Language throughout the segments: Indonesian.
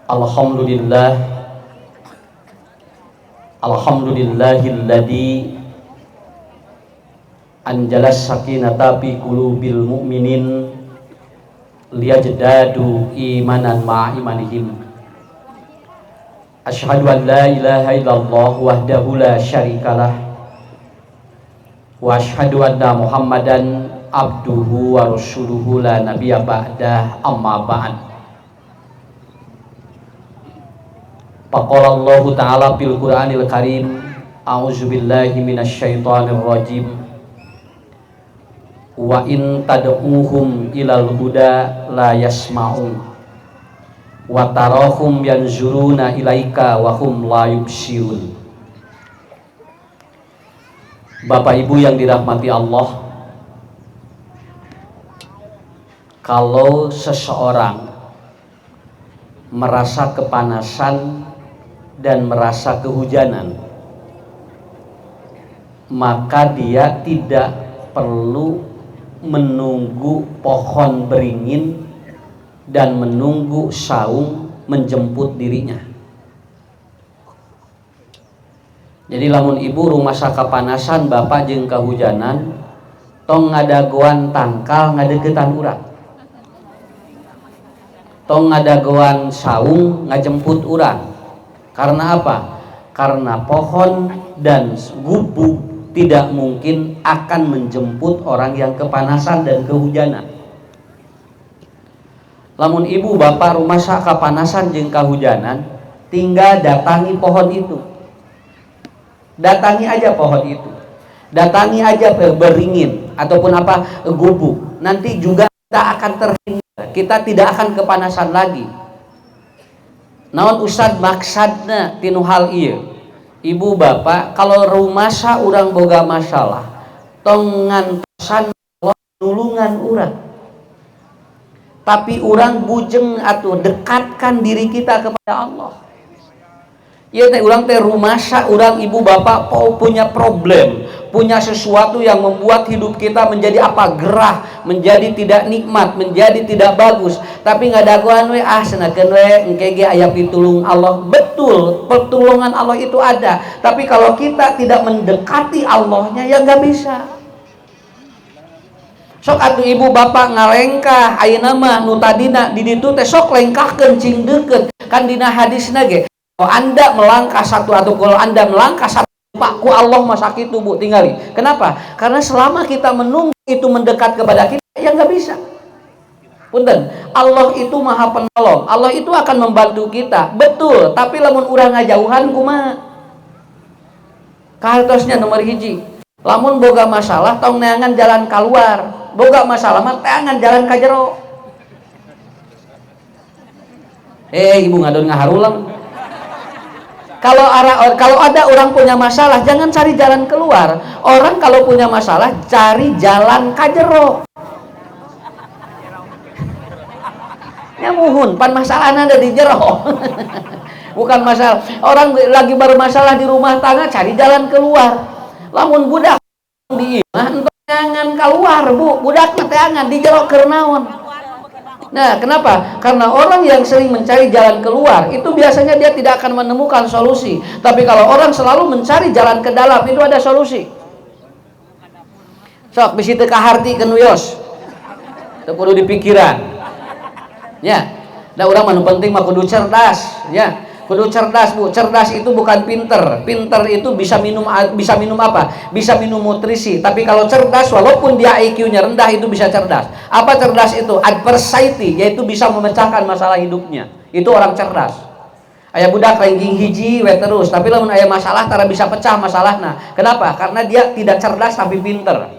Alhamdulillah, alhamdulillahilladzi anjalas sakinata fi qulubil mu'minin liyajdadu imanan ma'a imanihim. Asyhadu an la ilaha illallah wahdahu la syarikalah wa asyhadu anna Muhammadan abduhu wa rasuluhu la nabiyya ba'dah, amma ba'd. Faqala Allah Ta'ala fil Qur'anil Karim, a'udzu billahi minasyaitonir rajim. Wa in tad'uhum ilal huda la yasma'un wa tarahum yanzuruna ilaika wa hum la yubsirun. Bapak Ibu yang dirahmati Allah, kalau seseorang merasa kepanasan dan merasa kehujanan, maka dia tidak perlu menunggu pohon beringin dan menunggu saung menjemput dirinya. Jadi lamun ibu rumasa kepanasan, bapak jeung kehujanan, tong ngadagoan tangkal ngadegetan urang, tong ngadagoan saung ngajemput urang. Karena apa? Karena pohon dan gubuk tidak mungkin akan menjemput orang yang kepanasan dan kehujanan. Lamun ibu bapak rumasa kepanasan jeung kehujanan, tinggal datangi pohon itu. Datangi aja pohon itu. Datangi aja beringin ataupun apa gubuk. Nanti juga kita akan terhindar. Kita tidak akan kepanasan lagi. Naon Ustad maksadna tinu hal ieu? Ibu bapak kalau rumasa urang boga masalah, tong ngantosan nulungan urang. Tapi urang bujeng atuh dekatkan diri kita kepada Allah. Ieu teh urang teh rumasa, urang ibu bapak punya problem, punya sesuatu yang membuat hidup kita menjadi apa? Gerah, menjadi tidak nikmat, menjadi tidak bagus. Tapi ngadagoan we senakeun we engke ge aya pitulung Allah. Betul, pertolongan Allah itu ada. Tapi kalau kita tidak mendekati Allahnya, ya nggak bisa. Sok atuh ibu bapak ngalengkah ayeuna mah nu tadina di ditu teh sok lengkahkeun cing deukeut. Kan dina hadisna ge, kalau Anda melangkah satu atau kalau Anda melangkah satu, Pak, ku Allah masak itu bu, tinggali. Kenapa? Karena selama kita menunggu itu mendekat kepada kita, ya nggak bisa. Punten, Allah itu maha penolong. Allah itu akan membantu kita, betul. Tapi lamun urang ngajauhan kumaha? Kahartosnya nomor hiji. Lamun boga masalah, tong neangan jalan keluar. Boga masalah mah teangan jalan ka jero. Ibu ngadon ngaharulang. Kalau ada orang punya masalah, jangan cari jalan keluar. Orang kalau punya masalah, cari jalan kajero. Ya muhun, pan masalahnya ada di jero. Bukan masalah. Orang lagi bermasalah di rumah tangga, cari jalan keluar. Lamun budak di imah, jangan keluar bu. Budak jangan di jero keur naon. Nah, kenapa? Karena orang yang sering mencari jalan keluar itu biasanya dia tidak akan menemukan solusi. Tapi kalau orang selalu mencari jalan ke dalam, itu ada solusi. Sok bisi teu kahartikeun wios. Teu kudu dipikiran. Ya. Da urang mah penting mah kudu cerdas, ya. Kudu cerdas, Bu. Cerdas itu bukan pinter. Pinter itu bisa minum apa? Bisa minum nutrisi. Tapi kalau cerdas, walaupun dia IQ-nya rendah, itu bisa cerdas. Apa cerdas itu? Adversity, yaitu bisa memecahkan masalah hidupnya. Itu orang cerdas. Aya budak ranking hiji we terus, tapi lamun aya masalah tara bisa pecah masalahna. Kenapa? Karena dia tidak cerdas tapi pinter.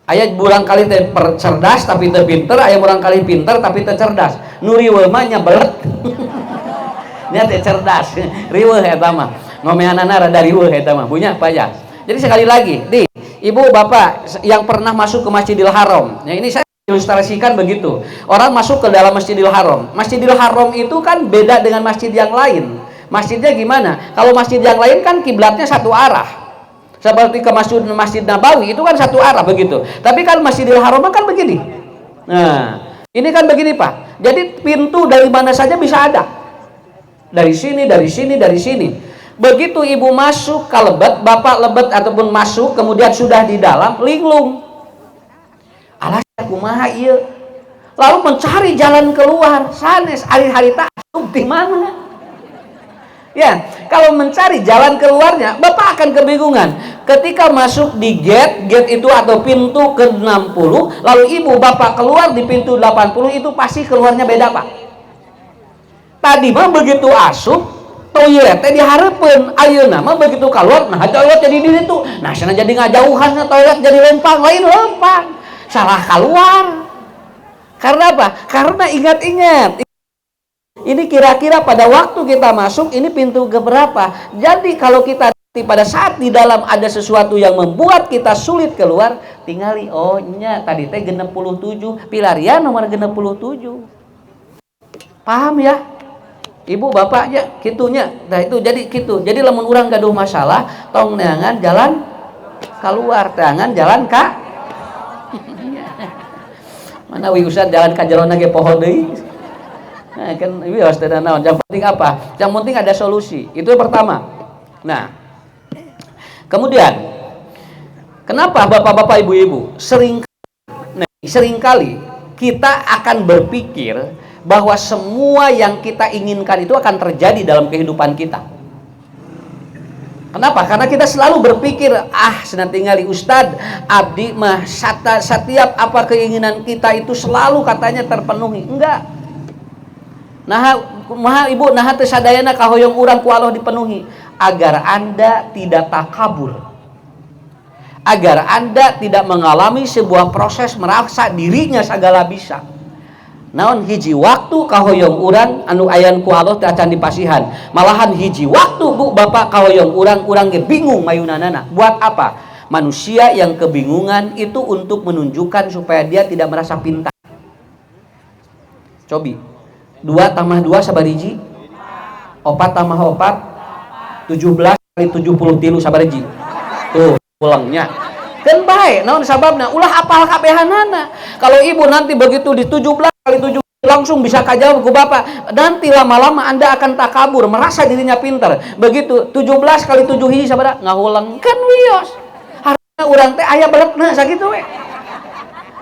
Aya burang kali teh cerdas tapi teu pinter, aya burang kali pinter tapi teu cerdas. Nu riweuh mah nya belet. Nya teh cerdas, riweuh eta mah. Ngomeanana rada riweuh eta mah, punya payah. Jadi sekali lagi, ibu bapak yang pernah masuk ke Masjidil Haram. Ya ini saya ilustrasikan begitu. Orang masuk ke dalam Masjidil Haram. Masjidil Haram itu kan beda dengan masjid yang lain. Masjidnya gimana? Kalau masjid yang lain kan kiblatnya satu arah. Seperti ke Masjid Nabawi itu kan satu arah begitu. Tapi kan Masjidil Haram kan begini. Nah, Ini kan begini Pak, jadi pintu dari mana saja bisa ada. Dari sini, dari sini, dari sini. Begitu ibu masuk ke lebet, bapak lebet ataupun masuk, kemudian sudah di dalam, linglung. Alasnya kumaha iya. Lalu mencari jalan keluar. Sanes, hari-hari tak di mana? Ya, kalau mencari jalan keluarnya, bapak akan kebingungan. Ketika masuk di gate itu atau pintu ke-60, lalu ibu bapak keluar di pintu 80, itu pasti keluarnya beda Pak. Tadi mah begitu asup, toiletnya diharapin, ayeuna mah begitu keluar, nah toilet jadi di situ, nah sana jadi ngajauhan, toilet jadi lempang, lain lempang, salah keluar. Karena apa? Karena ingat-ingat. Ini kira-kira pada waktu kita masuk, ini pintu keberapa. Jadi kalau kita pada saat di dalam ada sesuatu yang membuat kita sulit keluar, tingali, oh nya tadi teh 67, pilarian nomor 67. Paham ya? Ibu bapaknya gitunya. Nah itu jadi gitu. Jadi lamun urang gaduh masalah, tong neangan jalan keluar, tangan jalan ka. Mana wi Ustad jalan ka jero ge poho deui. Nah, kan ini harus ada naon. Yang penting apa? Yang penting ada solusi. Itu yang pertama. Nah, kemudian kenapa bapak-bapak ibu-ibu seringkali kita akan berpikir bahwa semua yang kita inginkan itu akan terjadi dalam kehidupan kita. Kenapa? Karena kita selalu berpikir, senang tinggali Ustad, abdi mah setiap apa keinginan kita itu selalu katanya terpenuhi. Enggak. Nah, ibu, nah tesadayana kahoyong urang ku Allah dipenuhi, agar Anda tidak takabur, agar Anda tidak mengalami sebuah proses merasa dirinya segala bisa. Naon hiji waktu kahoyong urang anu ayan ku Allah teu acan dipasihan, malahan hiji waktu bu bapak kahoyong urang ge bingung mayunanana. Buat apa? Manusia yang kebingungan itu untuk menunjukkan supaya dia tidak merasa pintar. Cobi 2 tambah 2 sabariji? 4 tambah 4? 17 kali 73 sabariji? Tuh, pulangnya. Kan baik, naon sababna? Ulah apal kabehanana. Kalau ibu nanti begitu di 17 kali 7 langsung bisa kajawab ke bapak. Nanti lama-lama Anda akan takabur, merasa dirinya pintar. Begitu 17 kali 7 hiji sabaraha? Ngahulang kan wios. Harusnya urang teh aya beletna sakitu we.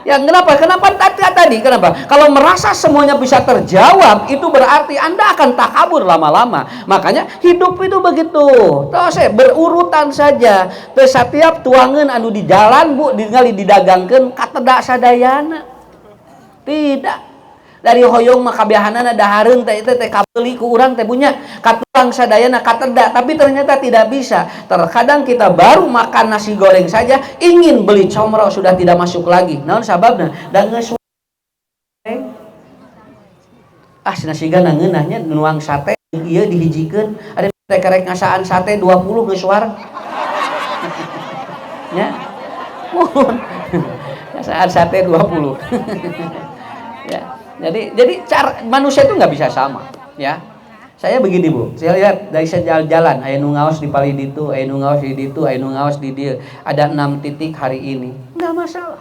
Ya kenapa? Kenapa tadi? Kenapa? Kalau merasa semuanya bisa terjawab, itu berarti Anda akan takabur lama-lama. Makanya hidup itu begitu. Terus berurutan saja. Terus setiap tuangan anu di jalan bu, ningali didagangkeun katedak sadayana. Tidak. Dari hoyong mah kabehanana dahareun teh kabeuli ku urang teh punya katulang sadayana katedak, tapi ternyata tidak bisa. Terkadang kita baru makan nasi goreng saja ingin beli comro sudah tidak masuk lagi. Naon sababna? Da geus nasiga nangeunahnya nuang sate ieu dihijikeun ada teh karek ngasaan sate 20 geus war. Nya. Ngasaan sate 20. Ya. Jadi cara manusia itu nggak bisa sama, ya. Saya begini bu, saya lihat dari jalan-jalan, aya nu ngaos di pali ditu, aya nu ngaos di ditu, aya nu ngaos di dieu. Ada 6 titik hari ini, nggak masalah.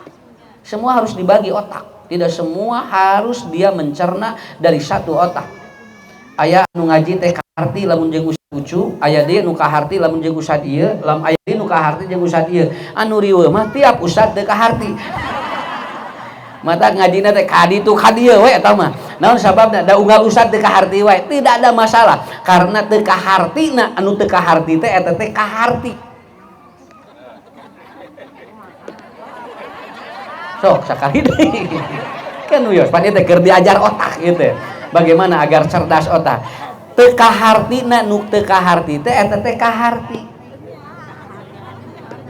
Semua harus dibagi otak, tidak semua harus dia mencerna dari satu otak. Aya nu ngaji teh kaharti lamun jeung ustad ucu, aya dieu nu kaharti lamun jeung ustad ieu, aya dieu nu kaharti jeung ustad ieu. Anu riweuh mah tiap ustad teu kaharti. Mata ngajina teh kadi tu kadieu we eta mah. Naon sababna? Da unggal ustad teu kaharti we, tidak ada masalah. Karena teu kahartina anu teu kaharti teh eta teh kaharti. Sok sakali deui. Kan wios pan teh keur diajar otak gitu. Bagaimana agar cerdas otak. Teu kahartina nu teu kaharti teh eta teh kaharti.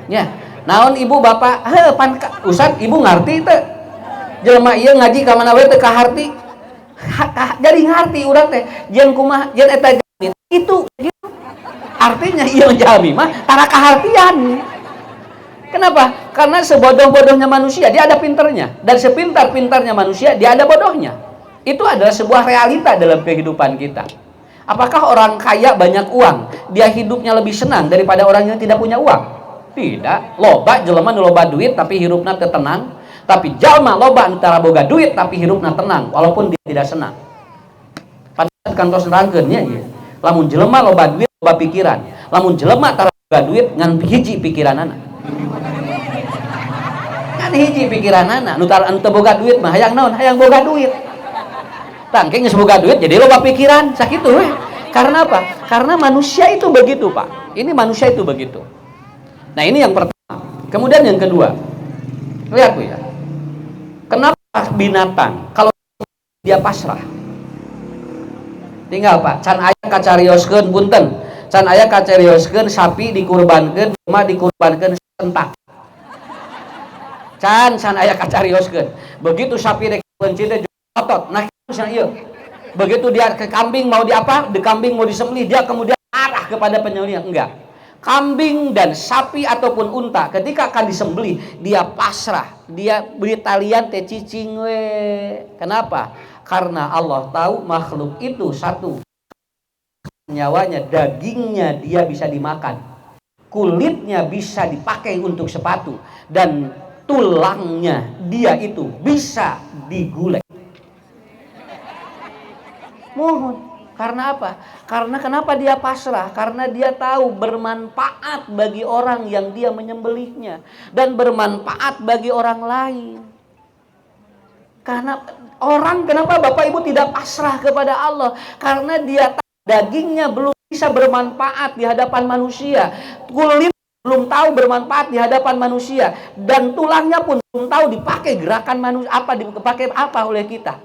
Nya, naon ibu bapak? Heuh pan ustad ibu ngarti teu? Jelema ieu ngaji ka mana we teu kaharti. Jadi ngarti urang teh jeung kumaha jeung eta jamin itu artinya ieu jami mah tara kahartian. Kenapa? Karena sebodoh-bodohnya manusia dia ada pinternya, dan sepintar-pintarnya manusia dia ada bodohnya. Itu adalah sebuah realita dalam kehidupan kita. Apakah orang kaya banyak uang dia hidupnya lebih senang daripada orang yang tidak punya uang? Tidak. Loba jelema nu loba duit tapi hirupna teu tenang. Tapi jalma loba antara boga duit tapi hirupna tenang walaupun dia tidak senang. Padahal kantos nerangkeun nya ieu. Lamun jelema loba duit loba pikiran. Lamun jelema tara boga duit ngan hiji pikiranana. Ngan hiji pikiranana. Nu tara teu boga duit mah hayang naon? Hayang boga duit. Tangke geus boga duit jadi loba pikiran sakitu we. Karena apa? Karena manusia itu begitu, Pak. Ini manusia itu begitu. Nah, ini yang pertama. Kemudian yang kedua. Lihat Bu ya. Kenapa binatang kalau dia pasrah? Tinggal Pak, can aya kacarioskeun punten. Can aya kacarioskeun sapi dikurbankeun, cuma dikurbankeun sentak. Can aya kacarioskeun. Begitu sapi rek pencina otot. Nah, cenah ieu. Begitu dia ke kambing mau di apa? Di kambing mau disembelih, dia kemudian arah kepada penyembelihan. Enggak. Kambing dan sapi ataupun unta ketika akan disembelih dia pasrah, dia beri talian teh cicing we. Kenapa? Karena Allah tahu makhluk itu satu nyawanya, dagingnya dia bisa dimakan, kulitnya bisa dipakai untuk sepatu, dan tulangnya dia itu bisa digulai. Mohon. Karena apa? Karena kenapa dia pasrah? Karena dia tahu bermanfaat bagi orang yang dia menyembelihnya dan bermanfaat bagi orang lain. Karena orang, kenapa Bapak Ibu tidak pasrah kepada Allah? Karena dia tahu dagingnya belum bisa bermanfaat di hadapan manusia, kulit belum tahu bermanfaat di hadapan manusia, dan tulangnya pun belum tahu dipakai gerakan manusia apa, dipakai apa oleh kita.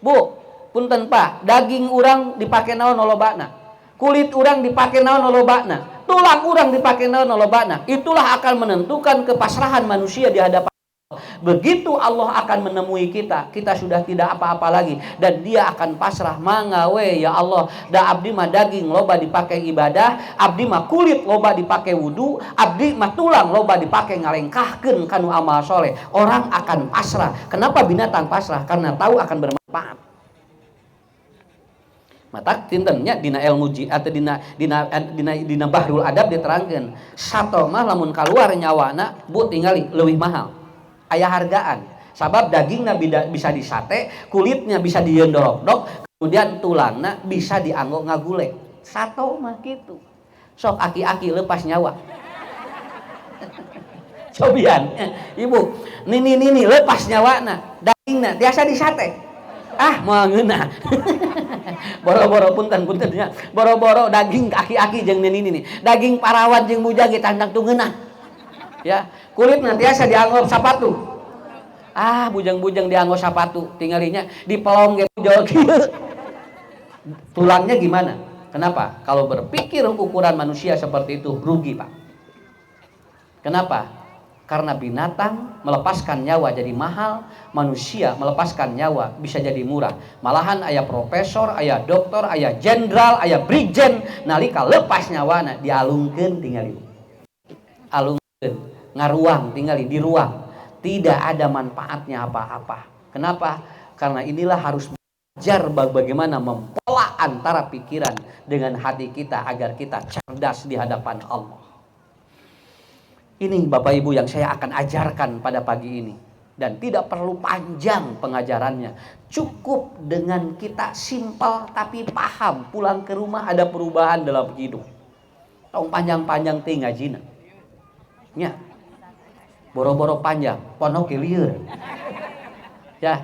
Bu, punten Pak, daging urang dipake naon lolobana, kulit urang dipake naon lolobana, tulang urang dipake naon lolobana. Itulah akan menentukan kepasrahan manusia di hadapan Allah. Begitu Allah akan menemui kita, kita sudah tidak apa-apa lagi dan dia akan pasrah. Mangawe ya Allah, da abdi mah daging loba dipake ibadah, abdi mah kulit loba dipake wudu, abdi mah tulang loba dipake ngalengkahkeun kanu amal soleh. Orang akan pasrah. Kenapa binatang pasrah? Karena tahu akan bermanfaat. Mata tintennya dina ilmu atau dina bahrul adab diterangkeun sato mah lamun kaluar nyawana bu tingali leuwih mahal, aya hargaan sabab dagingna bisa disate, kulitnya bisa diendorok-dok, kemudian tulangna bisa dianggo ngagulek. Sato mah kitu. Sok aki-aki lepas nyawa. Cobian ibu nini lepas nyawana, dagingna biasa disate. Ah mau ngeunah. Boro-boro punten-puntennya, boro-boro daging aki-aki jeung nini daging parawan jeung bujang ge tandang tu ngeunah. Ya, kulit nanti asa dianggo sapatu. Ah, bujang-bujang dianggo sapatu, tinggalinya dipelong ge pujol kieu. Tulangnya gimana? Kenapa? Kalau berpikir ukuran manusia seperti itu rugi, Pak. Kenapa? Karena binatang melepaskan nyawa jadi mahal, manusia melepaskan nyawa bisa jadi murah. Malahan aya profesor, aya dokter, aya jenderal, aya brigjen, nalika lepas nyawana dialungkeun tingali. Alungkeun, ngaruang tingali di ruang. Tidak ada manfaatnya apa-apa. Kenapa? Karena inilah harus belajar bagaimana mempola antara pikiran dengan hati kita agar kita cerdas di hadapan Allah. Ini Bapak Ibu yang saya akan ajarkan pada pagi ini. Dan tidak perlu panjang pengajarannya. Cukup dengan kita simpel tapi paham. Pulang ke rumah ada perubahan dalam hidup. Tong panjang-panjang teh ngajina. Nya. Boro-boro panjang, ponok lieur. Ya.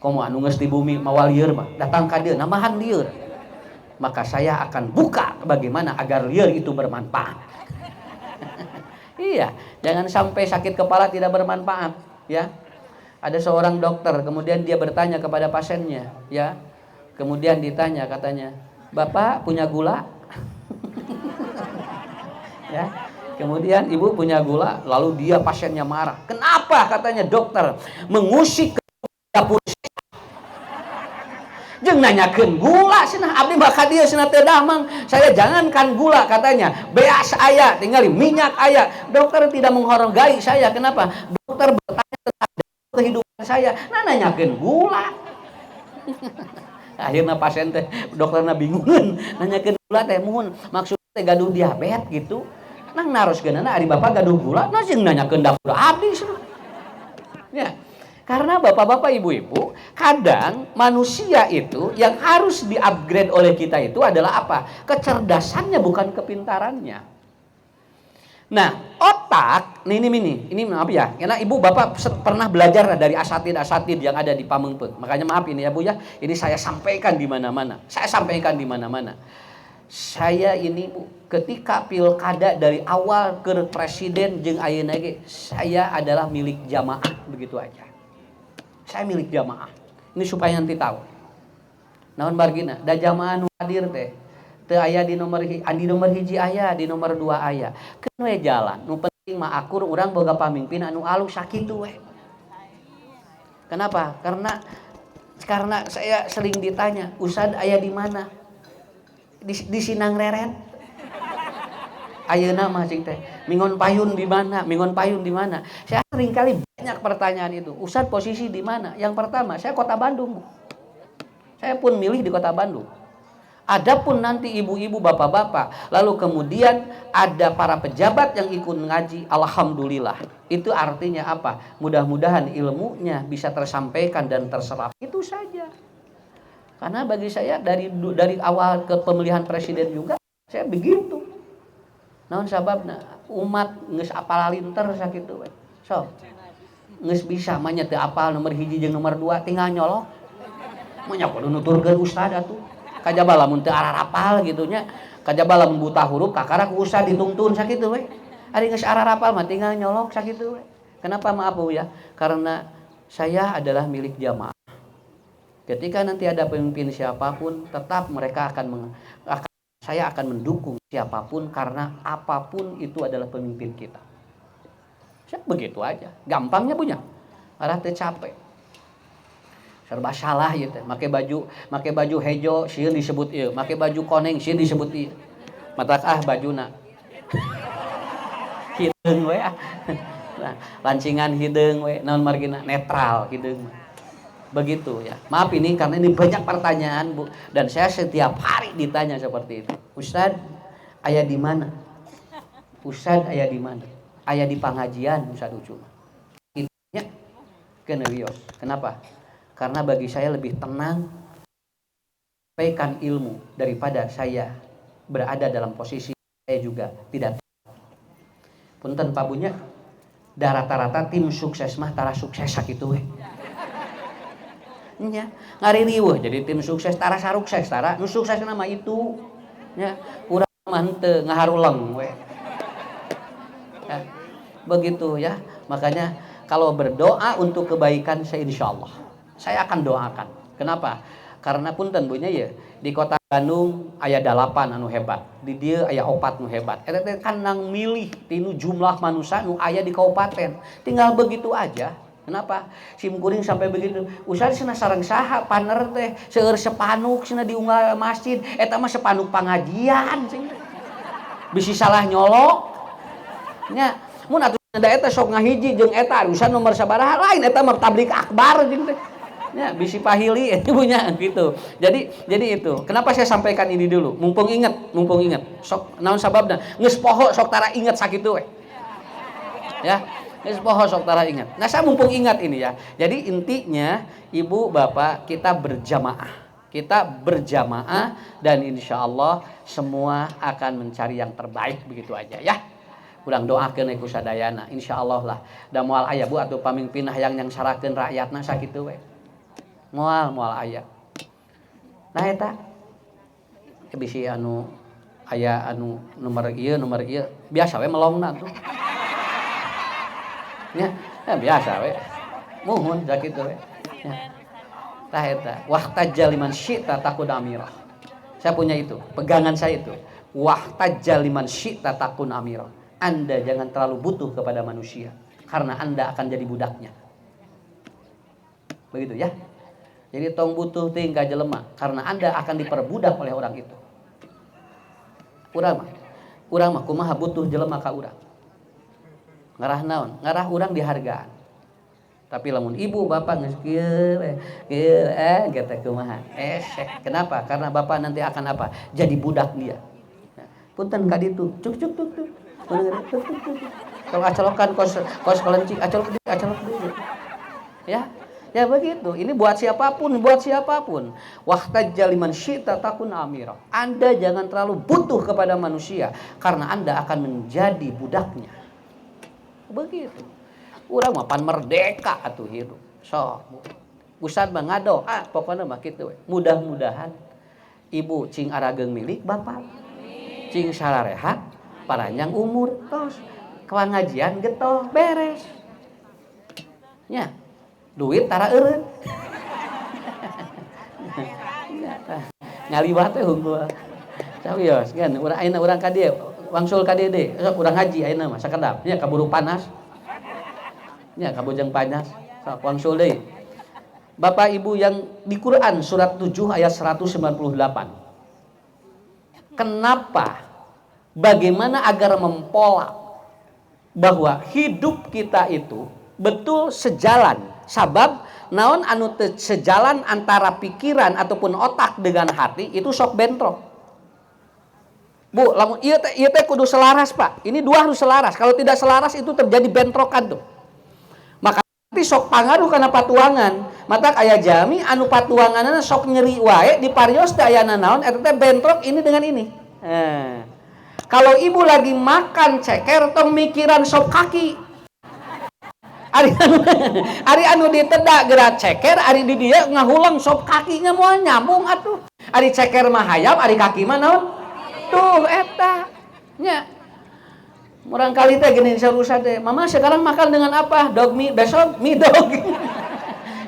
Komo anu geus di bumi mawa lieur mah, datang ka dieu namahan lieur. Maka saya akan buka bagaimana agar lieur itu bermanfaat. Iya, jangan sampai sakit kepala tidak bermanfaat, ya. Ada seorang dokter, kemudian dia bertanya kepada pasiennya, ya. Kemudian ditanya katanya, "Bapak punya gula?" Ya. Kemudian ibu punya gula, lalu dia pasiennya marah. "Kenapa?" katanya dokter, "mengusik ke dapur." Jeung nanyakeun gula cenah abdi mah ka dieu cenah teu damang. Saya jangankan gula katanya, beas aya, tinggal minyak aya. Dokter tidak menghargai saya. Kenapa? Dokter bertanya tentang kehidupan saya. Nah nanyakeun gula. Akhirnya pasien teh dokterna bingungan. Nanyakeun gula teh muhun maksudna teh gaduh diabetes gitu. Nang naroskeunana ari bapak gaduh gula, nah jeung nanyakeun dapur abdi cenah. Ya. Karena bapak-bapak, ibu-ibu, kadang manusia itu yang harus di-upgrade oleh kita itu adalah apa? Kecerdasannya, bukan kepintarannya. Nah, otak, ini maaf ya, karena ibu bapak pernah belajar dari asatid yang ada di Pamengpeuk. Makanya maaf ini ya Bu ya, ini saya sampaikan di mana-mana. Saya ini Bu, ketika pilkada dari awal ke presiden jeung ayeuna ge, saya adalah milik jamaah, begitu aja. Saya milik jamaah. Ini supaya nanti tahu. Naon margina, da jamaah nu hadir teh teu aya di nomor hiji aya, di nomor 2 aya. Keun we jalan. Nu penting mah akur urang boga pamimpin anu alus sakitu we. Kenapa? Karena saya sering ditanya, "Ustad aya di mana?" Di Sinang Reren. Ayeuna mah cing teh, mingon payun di mana? Saya sering kali banyak pertanyaan itu. Ustad posisi di mana? Yang pertama, saya Kota Bandung. Saya pun milih di Kota Bandung. Adapun nanti ibu-ibu, bapak-bapak, lalu kemudian ada para pejabat yang ikut ngaji, alhamdulillah. Itu artinya apa? Mudah-mudahan ilmunya bisa tersampaikan dan terserap. Itu saja. Karena bagi saya dari awal ke pemilihan presiden juga saya begitu. Naon sababna? Umat geus apal linter sakitu we. So, geus bisa mah nya teu apal nomor hiji jeung nomor 2 tinggal nyolok. Mah nya kudu nuturkeun ustad atuh. Kajaba lamun teu ararapal gitu nya, kajaba lamun buta huruf kakara ku ustad dituntun sakitu we. Ari geus ararapal mah tinggal nyolok sakitu we. Kenapa maaf Bu ya? Karena saya adalah milik jamaah. Ketika nanti ada pemimpin siapapun, tetap mereka saya akan mendukung siapapun karena apapun itu adalah pemimpin kita. Saya begitu aja, gampangnya punya. Arah teu capek. Serba salah gitu. Make baju hejo sieun disebut ieu, make baju koneng sieun disebut ieu. Matak bajuna. Hideung we ah. Lancingan hideung we, naon margina netral hideung. Begitu ya. Maaf ini karena ini banyak pertanyaan Bu, dan saya setiap hari ditanya seperti itu. Ustad, aya di mana? Ustad aya di mana? Aya di pengajian Ustad Ucu. Itunya kenerios. Kenapa? Karena bagi saya lebih tenang sampaikan ilmu daripada saya berada dalam posisi saya juga tidak. Punten Pak Bunya, da rata-rata tim sukses mah tara sukses sakitu we. Nya ngaririweuh jadi tim sukses tara sarukses tara nu sukses nama itu nya urang mah henteu ngaharuleng we ya, begitu ya. Makanya kalau berdoa untuk kebaikan saya insyaallah saya akan doakan. Kenapa? Karena punten Bu nya ya di Kota Bandung aya 8 anu hebat, di dieu aya 4 nu hebat. Eta teh kan nang milih tinu jumlah manusia nu aya di kabupaten. Tinggal begitu aja. Kenapa? Sim kuring sampai begitu. Ustad cenah sareng saha paner teh seueur sepanuk cenah diunggah masjid. Eta mah sepanuk pangajian cing. Bisi salah nyolok. Nya mun atuh da eta sok ngahiji jeung eta urusan nomor sabaraha lain eta mah tablik akbar cing teh. Nya bisi pahili punya gitu. Jadi itu. Kenapa saya sampaikan ini dulu? Mumpung inget. Sok naon sababna? Geus poho sok tara inget sakitu we. Ya. Geus poho sok tara ingat. Nah, saya mumpung ingat ini ya. Jadi intinya Ibu Bapak kita berjamaah dan insya Allah semua akan mencari yang terbaik begitu aja ya. Ulang doakeun ku sadayana insya Allah lah. Da moal aya Bu atuh pamimpin hayang yang sarakeun rakyatna sakitu we. Moal aya. Nah eta bisi anu aya anu nomor ieu biasa we melongna tuh. Ya biasa we. Muhun sakitu we. Ya. Tah eta wahtajja liman syi'ta takun amirah. Saya punya itu, pegangan saya itu. Wahtajja liman syi'ta takun amirah. Anda jangan terlalu butuh kepada manusia karena Anda akan jadi budaknya. Begitu ya. Jadi tong butuh teh ka jelema karena Anda akan diperbudak oleh orang itu. Urang mah kumaha butuh jelema ka urang. Ngarah naon? Ngarah urang dihargaan. Tapi lamun ibu bapak geus kieu kita kumaha? Kenapa? Karena bapak nanti akan apa? Jadi budak dia. Punten ka ditu. Cuk. Kalau acolokan kos kelenci, acolok deui. Ya, ya begitu. Ini buat siapapun, buat siapapun. Wahtajja liman syi'ta takun amira. Anda jangan terlalu butuh kepada manusia karena Anda akan menjadi budaknya. Begitu. Urang mah pan merdeka atuh hidup. So, Ustad mah ngadoa, pokoknya mah kitu we. Mudah-mudahan ibu cing arageng milik bapak. Cing salareha paranjang umur tos. Kawangajian getol beres. Nya. Duit tara eureun. Ngaliwat teh hungkul. Cawios kan urang ayeuna urang ka dieu wangsul ka dieu deui. Urang haji ayeuna mah sakedap nya kaburu panas. Nya kabujang panas. Sok wangsul deui. Bapak Ibu yang di Quran surat 7 ayat 198. Kenapa? Bagaimana agar mempolak bahwa hidup kita itu betul sejalan. Sabab naon anu sejalan antara pikiran ataupun otak dengan hati itu sok bentrok. Bu, lamun ieu teh kudu selaras, Pak. Ini dua harus selaras. Kalau tidak selaras itu terjadi bentrokan tuh. Maka nanti sok pangaruh kana patuangan. Matak aya jami anu patuanganna sok nyeri wae di parios teh aya naon eta teh bentrok ini dengan ini. Kalau ibu lagi makan ceker tong mikiran sop kaki. Ari anu ditedak gerak ceker, ari di dia ngahulang sop kakinya moal nyambung atuh. Ari ceker mah hayam, ari kaki mah naon? Tuh eta. Nya. Murang kali teh gini sarusa teh, "Mama sekarang makan dengan apa? Dog mie, besok mie dog."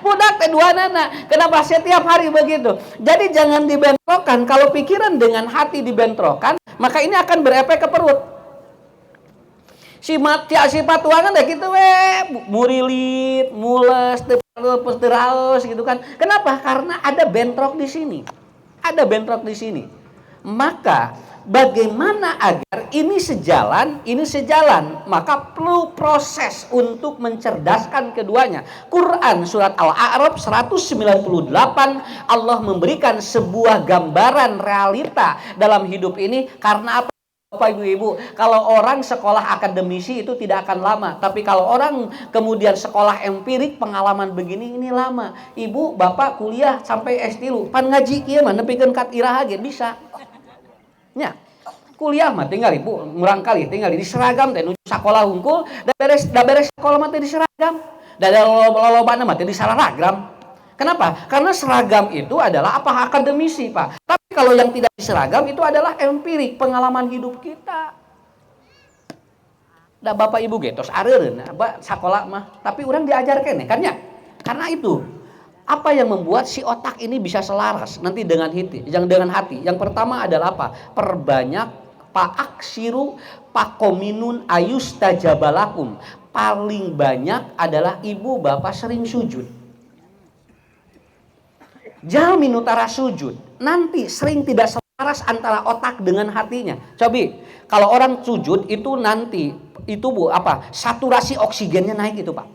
Budak teh duanana. Kenapa setiap hari begitu? Jadi jangan dibentrokan. Kalau pikiran dengan hati dibentrokan, maka ini akan berefek ke perut. Si patuangan deh gitu we murilit, mules, teraus gitu kan. Kenapa? Karena ada bentrok di sini. Ada bentrok di sini. Maka bagaimana agar ini sejalan, maka perlu proses untuk mencerdaskan keduanya. Quran surat Al-A'raf 198 Allah memberikan sebuah gambaran realita dalam hidup ini karena apa? Bapak Ibu, kalau orang sekolah akademisi itu tidak akan lama, tapi kalau orang kemudian sekolah empirik pengalaman begini ini lama. Ibu, bapak kuliah sampai S3, pan ngaji kieu mah nepikeun kat iraha ge bisa. Nya. Kuliah mah tinggal ibu, murang kali tinggal di seragam teh nuju sakola hungkul, da beres sekolah mah teh di seragam. Da lolobana mah teh di saragam. Kenapa? Karena seragam itu adalah apa akademisi, Pak. Tapi kalau yang tidak seragam itu adalah empirik, pengalaman hidup kita. Da Bapak Ibu getos areureun, sakola mah, tapi urang diajarkeun kan ya? Karena itu apa yang membuat si otak ini bisa selaras nanti dengan hati. Yang pertama adalah apa? Perbanyak pa'aksiru pakominun ayustajabalakum. Paling banyak adalah ibu bapak sering sujud. Jalmi nutara sujud, nanti sering tidak selaras antara otak dengan hatinya. Cobi, kalau orang sujud itu nanti itu Bu, apa? Saturasi oksigennya naik itu, Pak.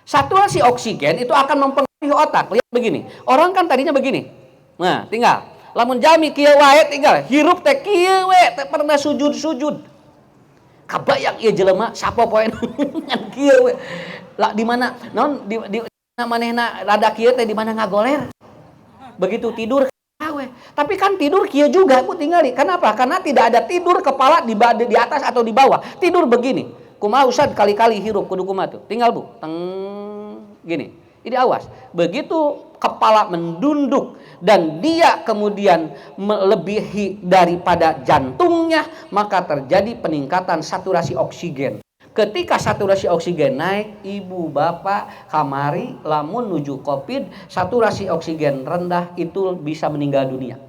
Saturasi oksigen itu akan mempengaruhi otak. Lihat begini. Orang kan tadinya begini. Nah, tinggal lamun jalmi kieu wae tinggal hirup teh kieu we teh pernah sujud-sujud. Kabayang ieu jelema sapopoe ngan kieu we. Lah di mana? Naon di manehna rada kieu teh di mana ngagoler. Begitu tidur we. Tapi kan tidur kieu juga Bu tingali. Kenapa? Karena tidak ada tidur kepala di atas atau di bawah. Tidur begini. Kumaha Ustad kali-kali hirup kudu kumaha tuh. Tinggal Bu. Teng gini. Ini awas. Begitu kepala mendunduk dan dia kemudian melebihi daripada jantungnya, maka terjadi peningkatan saturasi oksigen. Ketika saturasi oksigen naik, ibu bapak kamari lamun nuju COVID, saturasi oksigen rendah itu bisa meninggal dunia.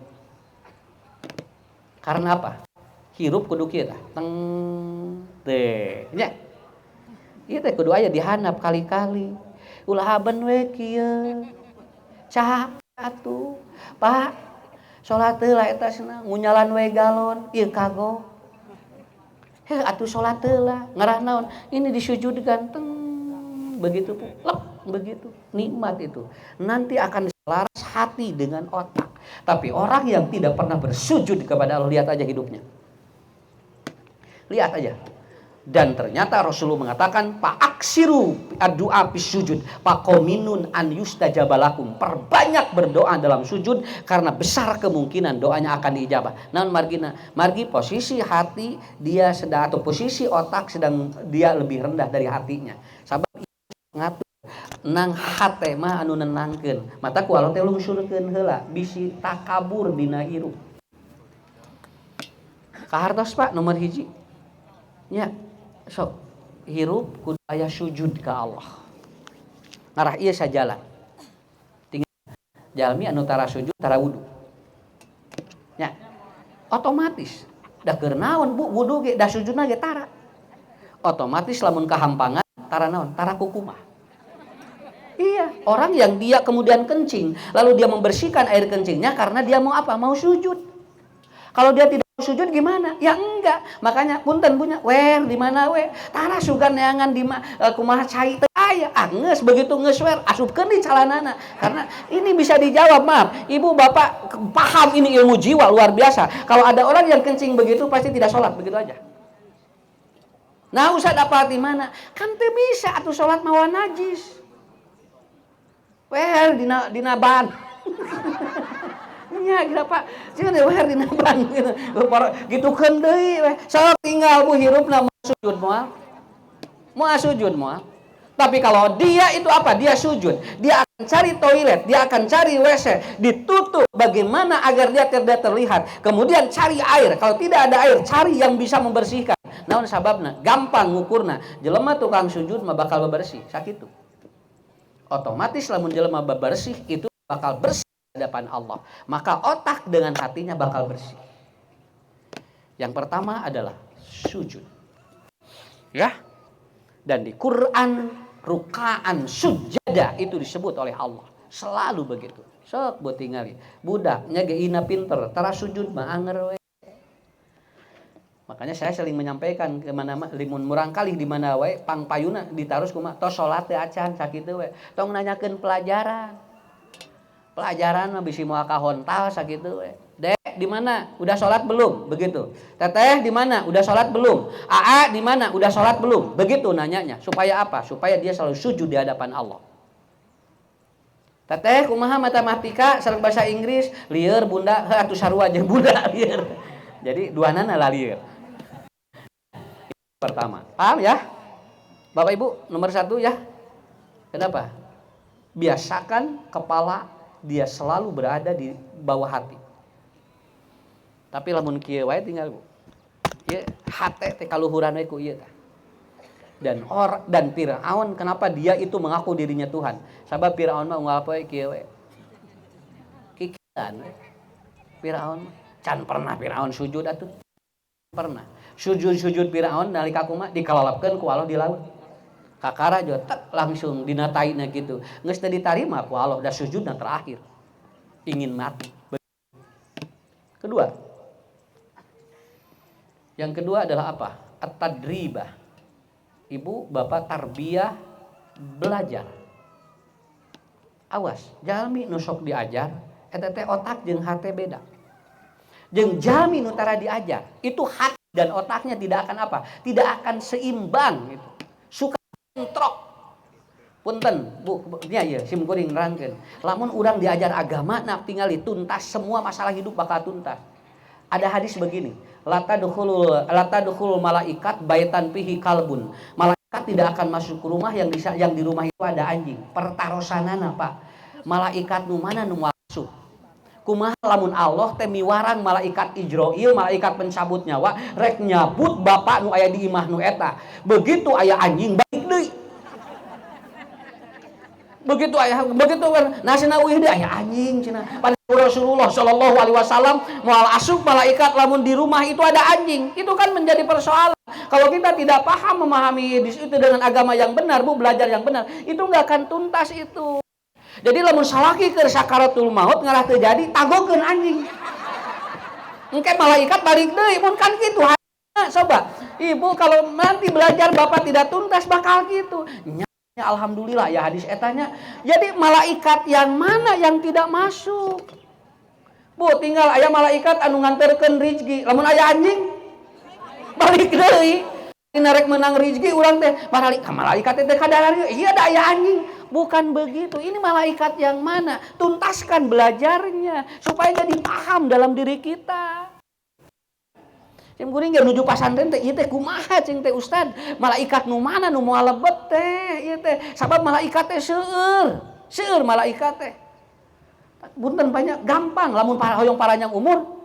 Karena apa? Hirup kudu kieu tah. Teng teh. Nya. Ieu teh kudu aya dihandap kali-kali. Ulah haben we kieu. Cah atuh. Pak, salat heula eta cenah ngunyalan we galon, ieu kagok. Atuh salat heula, ngarah naon? Ini disujudkan, teng, begitu Bu, lep, begitu, nikmat itu. Nanti akan selaras hati dengan otak. Tapi orang yang tidak pernah bersujud kepada Allah, lihat aja hidupnya. Lihat aja. Dan ternyata Rasulullah mengatakan aksiru doa bis sujud faqaminun an yustajabalakum, perbanyak berdoa dalam sujud karena besar kemungkinan doanya akan diijabah. Namun margi posisi hati dia sedang, atau posisi otak sedang dia lebih rendah dari hatinya. Sabab ngatur nang hate mah anu nenangkeun, mata ku Allah teh lungsurkeun heula bisi takabur dina hirup. Kahartos Pak nomor hiji nya sok hirup kudu aya sujud ka Allah. Ngarah ieu sajalan. Tinggal jalmi anu tara sujud tara wudu. Nya otomatis da keur naon Bu wudu ge da sujudna ge tara. Otomatis lamun kahampangan tara naon? Tara kukumah. Iya, orang yang dia kemudian kencing, lalu dia membersihkan air kencingnya karena dia mau apa? Mau sujud. Kalau dia tidak sujud gimana? Ya enggak. Makanya punten punya wer di mana we? Tara sugan neangan di kumaha cai teh aya. Geus begitu geus wer asupkeun di calanana. Karena ini bisa dijawab, maaf. Ibu bapak paham ini ilmu jiwa luar biasa. Kalau ada orang yang kencing begitu pasti tidak sholat begitu aja. Nah, usah dapat di mana? Kan teu bisa atuh sholat mawa najis. Wer dina ban. Nya kenapa? Jangan wer dina ban gitu. Gitukeun deui we. Sok tinggal Bu hirupna moal sujud moal. Moal sujud moal. Tapi kalau dia itu apa? Dia sujud. Dia akan cari toilet, dia akan cari WC, ditutup bagaimana agar dia tidak terlihat. Kemudian cari air. Kalau tidak ada air, cari yang bisa membersihkan. Naon sababna? Gampang ngukurna. Jelema tukang sujud mah bakal bersih, sakitu. Otomatis lamun jelema bersih itu bakal bersih di hadapan Allah. Maka otak dengan hatinya bakal bersih. Yang pertama adalah sujud. Ya. Dan di Quran rukaan sujada itu disebut oleh Allah. Selalu begitu. Sok buat tingali. Budaknya ge ina pinter, tara sujud mah anger we. Makanya saya sering menyampaikan ke mana limun murang kali di mana we pangpayuna ditarus kumaha tos salat teh acan sakitu we. Tong nanyakeun pelajaran. Pelajaran mah bisi moal kahontal sakitu we. Dek, di mana? Udah sholat belum? Begitu. Teteh, di mana? Udah sholat belum? Aa, di mana? Udah sholat belum? Begitu nanyanya. Supaya apa? Supaya dia selalu sujud di hadapan Allah. Teteh, kumaha matematika, sareng bahasa Inggris, lieur bunda, atuh sarua jeung bunda lieur. Jadi duanana lah lieur. Pertama, paham ya? Bapak Ibu, nomor 1 ya. Kenapa? Biasakan kepala dia selalu berada di bawah hati. Tapi lamun kieu wae tinggal Bu. Ieu hate teh kaluhuran we ku ieu tah. Dan Firaun kenapa dia itu mengaku dirinya Tuhan? Sabab Firaun mah unggal poe kieu we. Kikiran we. Firaun can pernah Firaun sujud atuh. Pernah. Sujud Firaun nalika kumaha dikalalapkeun ku Allah di laut. Kakara jo tek langsung dina taina kitu. Geus teu ditarima ku Allah da sujudna terakhir. Ingin mati. Yang kedua adalah apa? At-tadribah. Ibu, bapak tarbiyah belajar. Awas, jalmi nu sok diajar, eta teh otak jeung hate beda. Jeung jalmi nu tara diajar, itu hati dan otaknya tidak akan apa? Tidak akan seimbang gitu. Suka bentrok. Punten, Bu, nya ieu sim kuring nerangkeun. Lamun urang diajar agama nak tingali tuntas semua masalah hidup bakal tuntas. Ada hadis begini, latadkhulul malaikat baitan fihi kalbun. Malaikat tidak akan masuk ke rumah yang di rumah itu ada anjing. Pertarosanana, Pak. Malaikat nu mana nu masuk? Kumaha lamun Allah teh miwarang malaikat Ijroil, malaikat pencabut nyawa, rek nyabut bapak nu aya di imah nu eta. Begitu aya anjing balik deui. Begitu nasina uih deh aya anjing cenah. Rasulullah Shallallahu Alaihi Wasallam moal asup malaikat lamun di rumah itu ada anjing, itu kan menjadi persoalan. Kalau kita tidak paham memahami itu dengan agama yang benar, Bu, belajar yang benar, itu nggak akan tuntas itu. Jadi lamun salaki keur sakaratul maut ngarah teu jadi tagokeun anjing. Engke malaikat balik deui mun kan kitu. Coba, Ibu kalau nanti belajar Bapak tidak tuntas bakal gitu. Alhamdulillah ya hadis etanya. Jadi malaikat yang mana yang tidak masuk? Bu, tinggal aya malaikat anu nganterkeun rezeki. Lamun aya anjing balik deui. narek menang rezeki urang teh malaikat teh kadang iya da aya anjing. Bukan begitu. Ini malaikat yang mana? Tuntaskan belajarnya supaya jadi paham dalam diri kita. Cing kuring ge nuju pasantren teh ieu teh kumaha cing teh Ustad? Malaikat nu mana nu moal lebet teh ieu teh? Sabab malaikat teh seueur. Seueur malaikat teh. Punten banyak gampang lamun hoyong paranyang umur.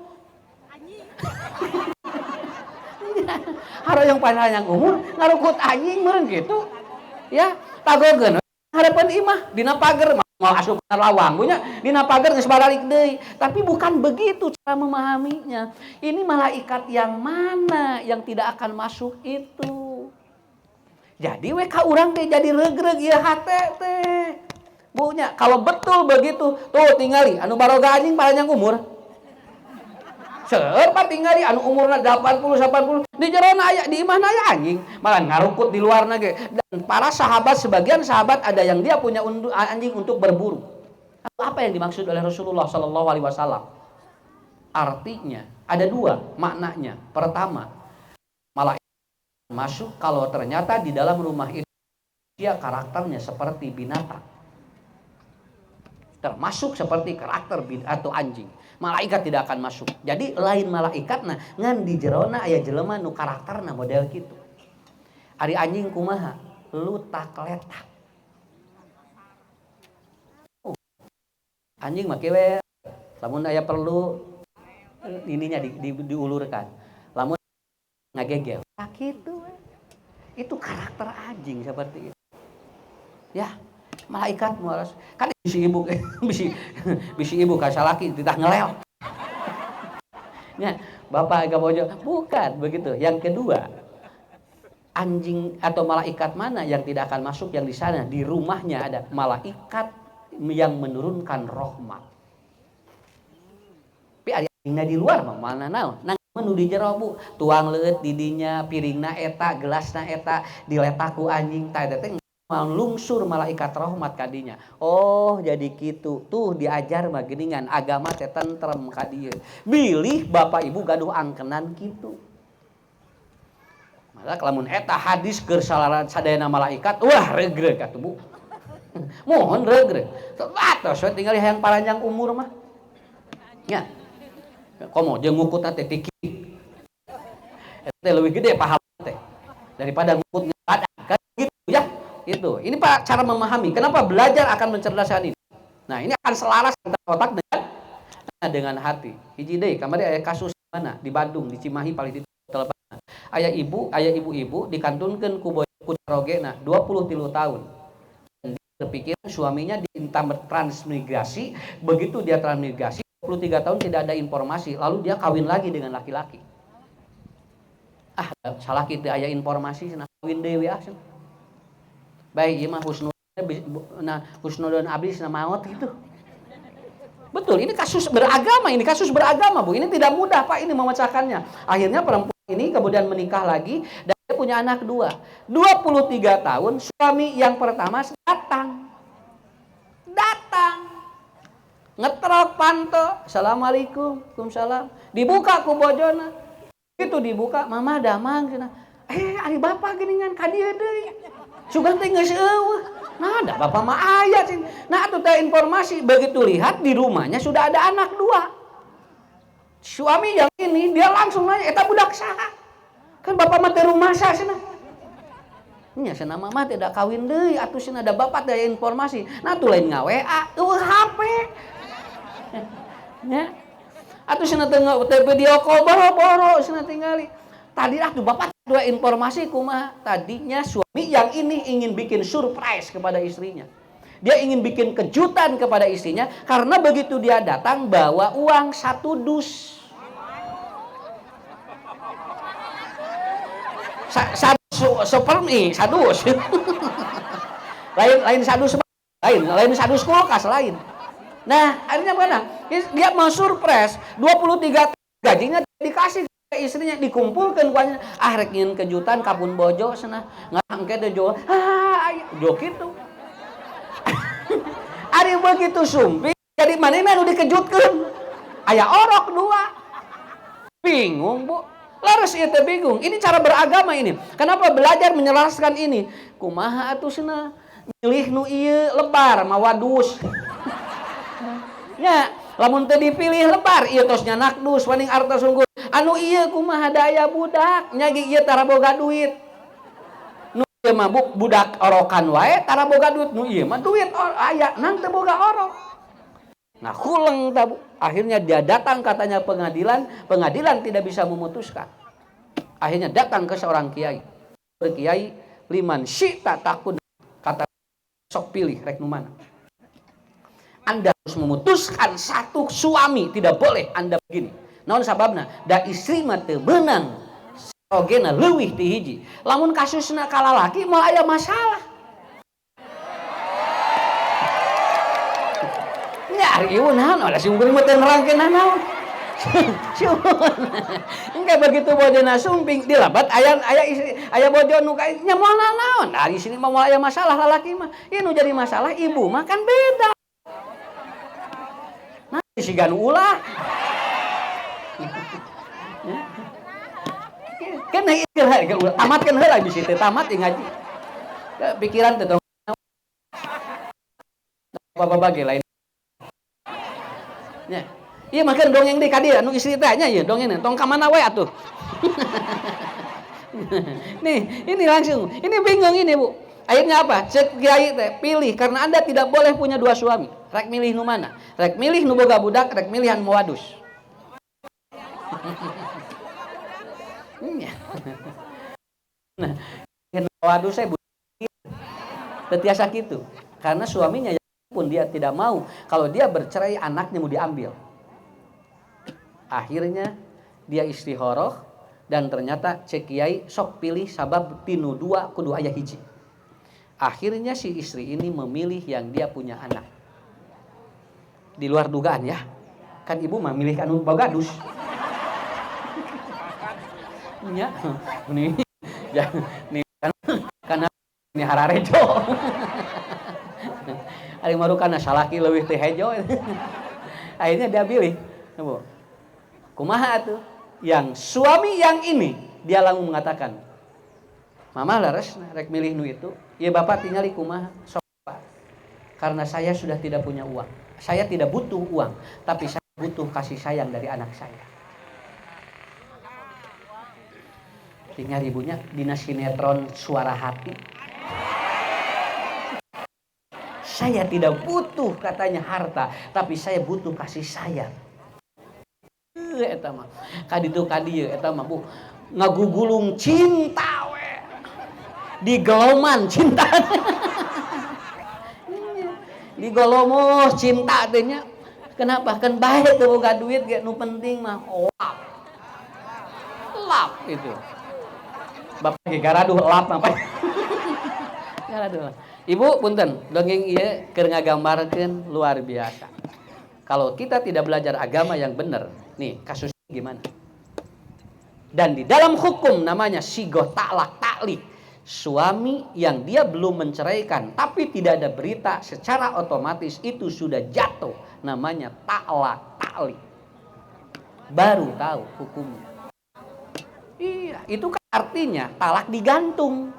Hoyong paranyang umur ngarukut anjing meureun kitu. Ya, tagogeun harapan imah dina pager mau asup lawang punya dina pager geus balik deui. Tapi bukan begitu cara memahaminya. Ini malaikat yang mana yang tidak akan masuk itu. Jadi we ka urang teh jadi regreg ieu hate teh. Bunya kalau betul begitu tuh tingali anu baroga anjing panjang umur. Seueur tingali anu umurna 80 80 di jerona aya di imahna aya anjing malah ngarukut di luarna ge. Dan para sahabat sebagian sahabat ada yang dia punya anjing untuk berburu. Apa yang dimaksud oleh Rasulullah sallallahu alaihi wasallam? Artinya ada dua maknanya. Pertama, malaikat masuk kalau ternyata di dalam rumah itu dia karakternya seperti binatang. Termasuk seperti karakter atau anjing. Malaikat tidak akan masuk. Jadi lain malaikat nah ngan di jerona aya jelema nu karakterna model kitu. Ari anjing kumaha? Lutak letak. Anjing make we lamun aya perlu ininya diulurkan. Lamun ngagegel. Nah, kitu we. Itu karakter anjing seperti itu. Ya, malaikat muaras kan bisi ibu bisi ibu kasalaki titah ngelel. Ya, bapak agak bojo bukan begitu. Yang kedua, anjing atau malaikat mana yang tidak akan masuk yang di sana di rumahnya ada malaikat yang menurunkan rahmat. Tapi ada anjingna di luar mah mana naon? Nang menu di jero Bu, tuang leuit di dinya, piringna eta, gelasna eta diletak ku anjing tah eta teh lungsur malaikat rahmat kadinya. Oh jadi gitu tuh diajar mah geuningan agama teh tentrem ka dieu. Bilih bapak ibu gaduh angkenan gitu. Maka lamun eta hadis keur sadayana malaikat wah regreg atuh Bu. Mohon regreg. Batos we tinggal hayang paranjang umur mah. Nya. Komo jeung ngukutna teh tiki. Eta leuwih gede pahala teh daripada ngukut ngadan kan gitu ya. Itu. Ini Pak cara memahami kenapa belajar akan mencerdaskan ini. Nah, ini akan selaras antara otak dengan hati. Hiji deui kamari aya kasus mana di Bandung di Cimahi paling di telepana. Aya ibu-ibu dikantunkeun ku carogena 23 tahun. Dan dia berpikir suaminya transmigrasi, begitu dia transmigrasi 23 tahun tidak ada informasi, lalu dia kawin lagi dengan laki-laki. Ah, salah kitu aya informasi cenah kawin deui ah. Baik, ieu mah husnudon abdi cenah maot gitu. Betul, ini kasus beragama, Bu. Ini tidak mudah, Pak, ini memecahkannya. Akhirnya perempuan ini kemudian menikah lagi dan dia punya anak dua. 23 tahun, suami yang pertama datang. Ngetrok panto, assalamualaikum, waalaikumsalam. Dibuka ku bojona. Itu dibuka, mama damang cenah. Ari bapak geuningan ka dieu deui. Sugan teh geus eueuh. Nah, ada bapak mah aya cing. Nah, atuh teh informasi begitu lihat di rumahnya sudah ada anak dua. Suami yang ini dia langsung nanya, eta budak saha? Kan bapak mah teh rumah sa cenah. Nya cenah mah tidak kawin deui atuh cenah ada bapak teh informasi. Nah, tuh lain nga-WA, HP. Ya. Atuh cenah teh video call boro-boro cenah tingali. Tadi tuh bapak dua informasi kumaha. Tadinya suami yang ini ingin bikin surprise kepada istrinya. Dia ingin bikin kejutan kepada istrinya karena begitu dia datang bawa uang 1 dus. Seperti 1 dus. lain 1 dus lain 1 dus kulkas lain. Nah, akhirnya mana? Dia mau surprise 23 gajinya dikasih istrinya dikumpulkan kuanya rek nyin kejutan kapun bojo cenah ngangke teh jo jo kitu. Ari begitu sumpi jadi manehna nu dikejutkeun aya orok dua bingung Bu Laras ieu teh bingung. Ini cara beragama ini. Kenapa belajar menjelaskan ini? Kumaha atuh cenah? Milih nu ieu lebar mawadus. Nya, lamun teu dipilih lebar ieu tos nya nakdus paning artos unggul. Anu ieu kumaha daya budak? Nya ge ieu tara boga duit. Nu ieu mah budak orokan wae tara boga duit. Nu ieu mah duit aya nang teu boga orok. Nah, huleng tabu. Akhirnya dia datang katanya pengadilan tidak bisa memutuskan. Akhirnya datang ke seorang kiai. Kiai liman syi'ta takun, kata sok pilih rek nu mana. Anda harus memutuskan satu suami, tidak boleh Anda begini. Naon sababna? Da istri mah teu beunang sarogena leuwih ti hiji. Lamun kasusna ka lalaki moal aya masalah. Ya, ari ieu naon ada sungkeun mah teu nerangkeun naon. Engke begitu bojona sumping dilabat aya bojo nu kae nya moal naon? Ari sini mah moal aya masalah lalaki mah. Ieu nu jadi masalah ibu mah kan beda. Nah, sigan ulah. Kan ieu tamatkeun heula bisi teh tamat ngaji. Pikiran teh apa-apa ge lain. Ya. Iya makan dongeng di kadia nu istri teh nya ieu dongeng tong ka mana we atuh. Nih, ini langsung. Ini bingung ini, Bu. Akhirnya apa? Cek kiai teh pilih karena Anda tidak boleh punya dua suami. Rek milih nu mana? Rek milih nu boga budak, rek milihan mowadus. Nah, mowadus saya tetiasa kitu. Karena suaminya pun dia tidak mau kalau dia bercerai anaknya mau diambil. Akhirnya dia istikharah dan ternyata cek kiai sok pilih sabab tinu dua kudu aya hiji. Akhirnya si istri ini memilih yang dia punya anak. Di luar dugaan ya. Kan ibu mah milih anu bogadus. Nya. Ini ya nih kan ini hararejo. Ari marukana salaki leuwih teh hejo. Akhirnya dia pilih, Bu. Kumaha atuh? Yang suami yang ini dia langsung mengatakan, "Mama laras rek milih nu itu, ieu bapak tingali kumaha?" Sok, Pak. Karena saya sudah tidak punya uang. Saya tidak butuh uang, tapi saya butuh kasih sayang dari anak saya. Tinggal ibunya dina sinetron Suara Hati. Saya tidak butuh katanya harta, tapi saya butuh kasih sayang. Eta mah. Kaditu kadieu eta mah Bu ngagugulung cinta we. Digoloman cinta. Digolomoh cinta teh nya. Kenapa? Kan bae teu boga duit ge nu penting mah lap. Lap itu. Bapak ge garaduh lap apa? Garaduh. Ibu punten, dongeng ieu keur ngagambarkeun luar biasa. Kalau kita tidak belajar agama yang benar, nih kasusnya gimana? Dan di dalam hukum namanya sigoh taklak taklik. Suami yang dia belum menceraikan tapi tidak ada berita secara otomatis itu sudah jatuh, namanya taklak taklik. Baru tahu hukumnya. Iya, itu kan artinya talak digantung.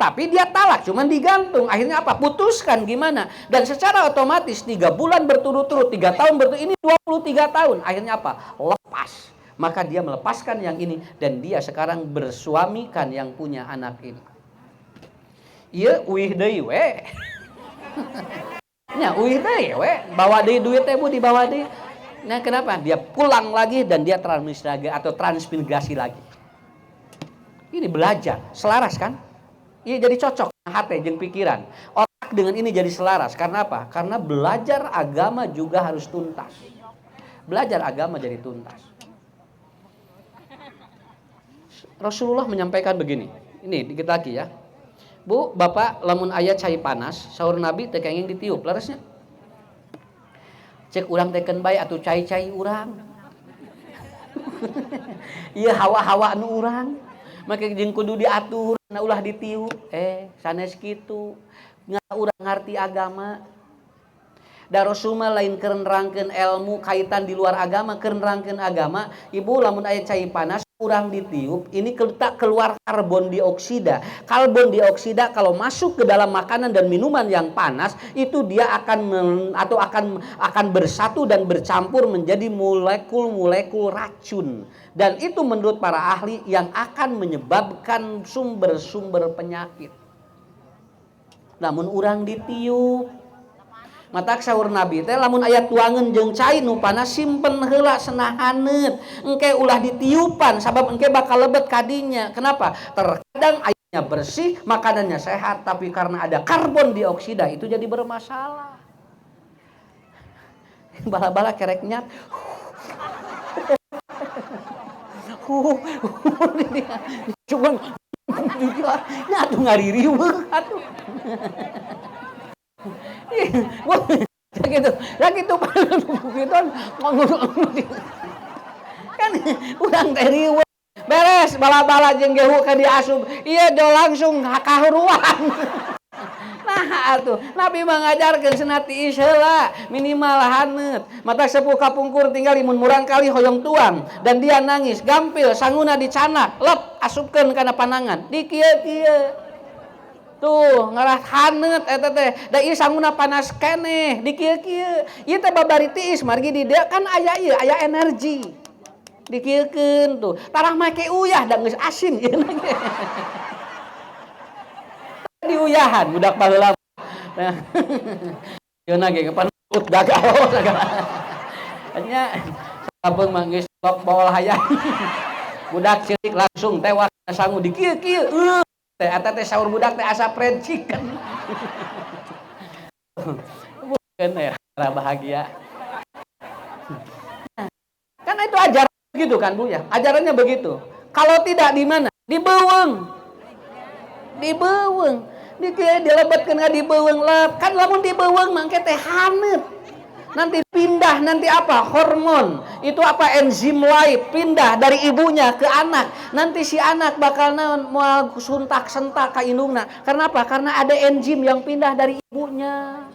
Tapi dia talak, cuman digantung. Akhirnya apa? Putuskan gimana? Dan secara otomatis 3 bulan berturut-turut, 3 tahun berturut, ini 23 tahun. Akhirnya apa? Lepas. Maka dia melepaskan yang ini. Dan dia sekarang bersuamikan yang punya anak ini. Iya, uih deui we. Nya, uih deui we. Bawa deui duit teh Bu, dibawa deui. Nah, kenapa? Dia pulang lagi dan dia transmigrasi lagi. Ini belajar, selaras kan? Iya jadi cocok hati jeung pikiran. Otak dengan ini jadi selaras. Karena apa? Karena belajar agama juga harus tuntas. Belajar agama jadi tuntas. Rasulullah menyampaikan begini. Ini dikit lagi ya. Bu, Bapak lamun aya cai panas, sahur Nabi teh kenging ditiup laresnya. Cek urang teh keun bae atuh cai-cai urang. Ieu hawa-hawa nu urang. Maka jeung kudu diatur, na ulah ditiup. Sanes kitu. Urang ngarti agama. Da Rasul mah lain keur nerangkeun ilmu kaitan di luar agama, keur nerangkeun agama. Ibu lamun aya cai panas Kurang ditiup, ini tak keluar karbon dioksida. Karbon dioksida kalau masuk ke dalam makanan dan minuman yang panas, itu dia akan bersatu dan bercampur menjadi molekul-molekul racun. Dan itu menurut para ahli yang akan menyebabkan sumber-sumber penyakit. Namun urang ditiup. Matak sahur Nabi teh lamun aya tuangan jeung cai nu panas simpen heula senahaneut engke ulah ditiupan sabab engke bakal lebet kadinya. Kenapa? Terkadang airnya bersih, makanannya sehat, tapi karena ada karbon dioksida itu jadi bermasalah. Bala-bala kerek nyat. Cuman atuh ngaririweuh atuh. gitu kan udang teh riweuh beres bala-bala jeung gehu ka diasup ieu do langsung kahuruan. Nah atuh Nabi mengajarkeun cenah tiis heula minimal haneut mata sepuh kapungkur tinggal mun murang kali hoyong tuang dan dia nangis gampil sanguna dicanak lep asupkeun kana panangan di kieu-kieu tuh ngarah haneut eta teh da ieu sanguna panas keneh di kieu-kieu ieu teh babari tiis margi di dieu kan aya ieu aya energi dikieukeun tuh tarah make uyah da geus asin ieu ge diuyahan budak baheula ieu ge kepanut gagal nya sabeung mah geus bawa hayang budak cilik langsung tewas sangu di kieu-kieu eta teh saur budak teh asa fried chicken. Bukan ya, bahagia. Kan itu ajaran begitu kan Bu ya? Ajarannya begitu. Kalau tidak di mana? Di beuweung. Di beuweung. Dilebetkeun ka di beuweung lep. Kan lamun di beuweung mah teh haneut. Nanti pindah nanti apa hormon itu apa enzim lain pindah dari ibunya ke anak nanti si anak bakal mau suntak-sentak ka indungna karena apa? Karena ada enzim yang pindah dari ibunya.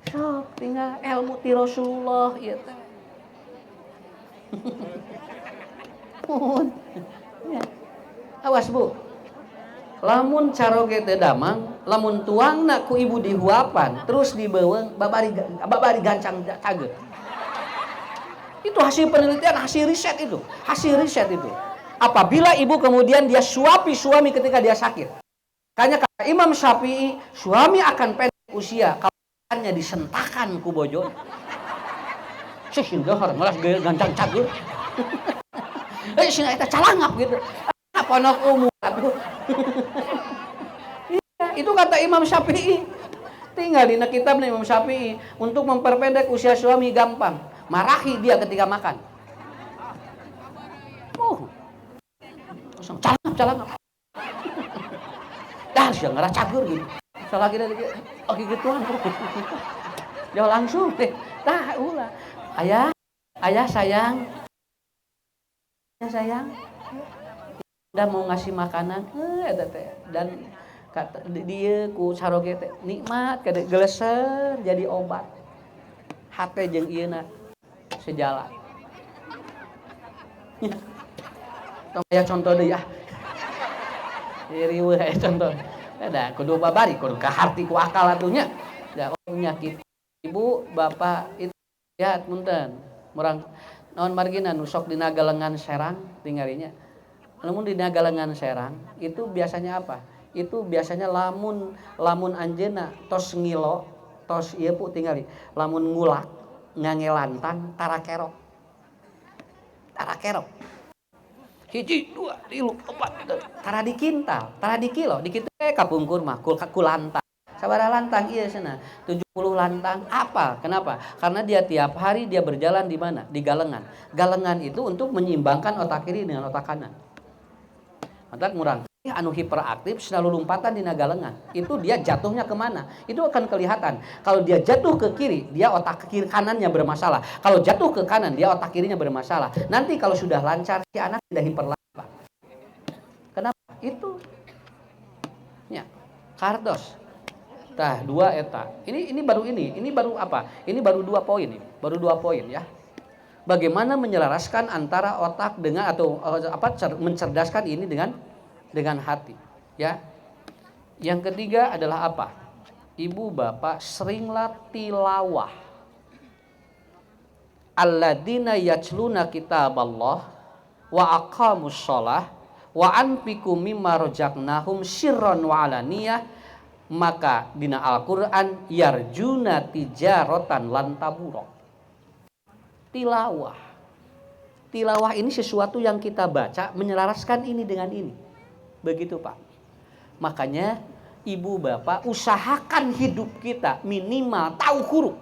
So tinggal ilmu ti Rasulullah ieu teh. Awas Bu, lamun caroge teh damang, lamun tuangna ku ibu dihuapan, terus dibeuweung babari gancang cageut. Itu hasil penelitian, hasil riset itu. Apabila ibu kemudian dia suapi suami ketika dia sakit. Makanya kata Imam Syafi'i, suami akan pendek usia kalau anaknya disentakan ku bojona. Sing geuhar malah gancang cageut. Sing eta calangap gitu. Ponok umur atuh. Itu kata Imam Syafi'i. Tinggal di kitab Imam Syafi'i untuk memperpendek usia suami gampang. Marahi dia ketika makan. Calangap. Dah sia ngarah cagur gitu. Salah kita gituan. Jauh langsung teh. Tah ulah. Ayah sayang. Ya sayang. Udah mau ngasih makanan eta teh dan kata dia ku saroge teh nikmat kada geleser jadi obat hate jeung ieuna sejalan. Tong aya contoh deui ah. Riweuh aya contoh. Da kudu babari kudu kaharti ku akal atunya. Da penyakit ibu bapak itu ya punten. Murang naon margina nu sok dina galengan Serang tinggalinya. Namun di Nagalengan Serang itu biasanya apa? Itu biasanya lamun anjeuna tos ngilo, tos ieu pu tingali. Lamun ngulak ngangelantang tara kerok. Hiji, dua, tilu, empat gitu. Tara dikintal, tara dikilo, dikitu kapungkur mah kulantang. Sabaraha lantang ieu cenah? 70 lantang. Apa? Kenapa? Karena dia tiap hari dia berjalan di mana? Di galengan. Galengan itu untuk menyeimbangkan otak kiri dengan otak kanan. Mantak murang anu hiperaktif selalu lompatan di nagalengan itu dia jatuhnya kemana itu akan kelihatan. Kalau dia jatuh ke kiri dia otak kiri kanannya bermasalah, kalau jatuh ke kanan dia otak kirinya bermasalah. Nanti kalau sudah lancar si anak tidak hiperlapa. Kenapa? Itu ya kardos tah dua eta ini baru apa ini baru 2 poin ya Bagaimana menyelaraskan antara otak dengan atau mencerdaskan ini dengan hati, ya. Yang ketiga adalah apa? Ibu bapak seringlah tilawah. Alladzina yatsluna kitaballah wa aqamus shalah wa anfiqu mimma razaqnahum sirran wa alaniyah, maka dina Al-Qur'an yarjuna tijaratan lan tabura. Tilawah. Tilawah ini sesuatu yang kita baca menyelaraskan ini dengan ini. Begitu, Pak. Makanya ibu bapak usahakan hidup kita minimal tahu huruf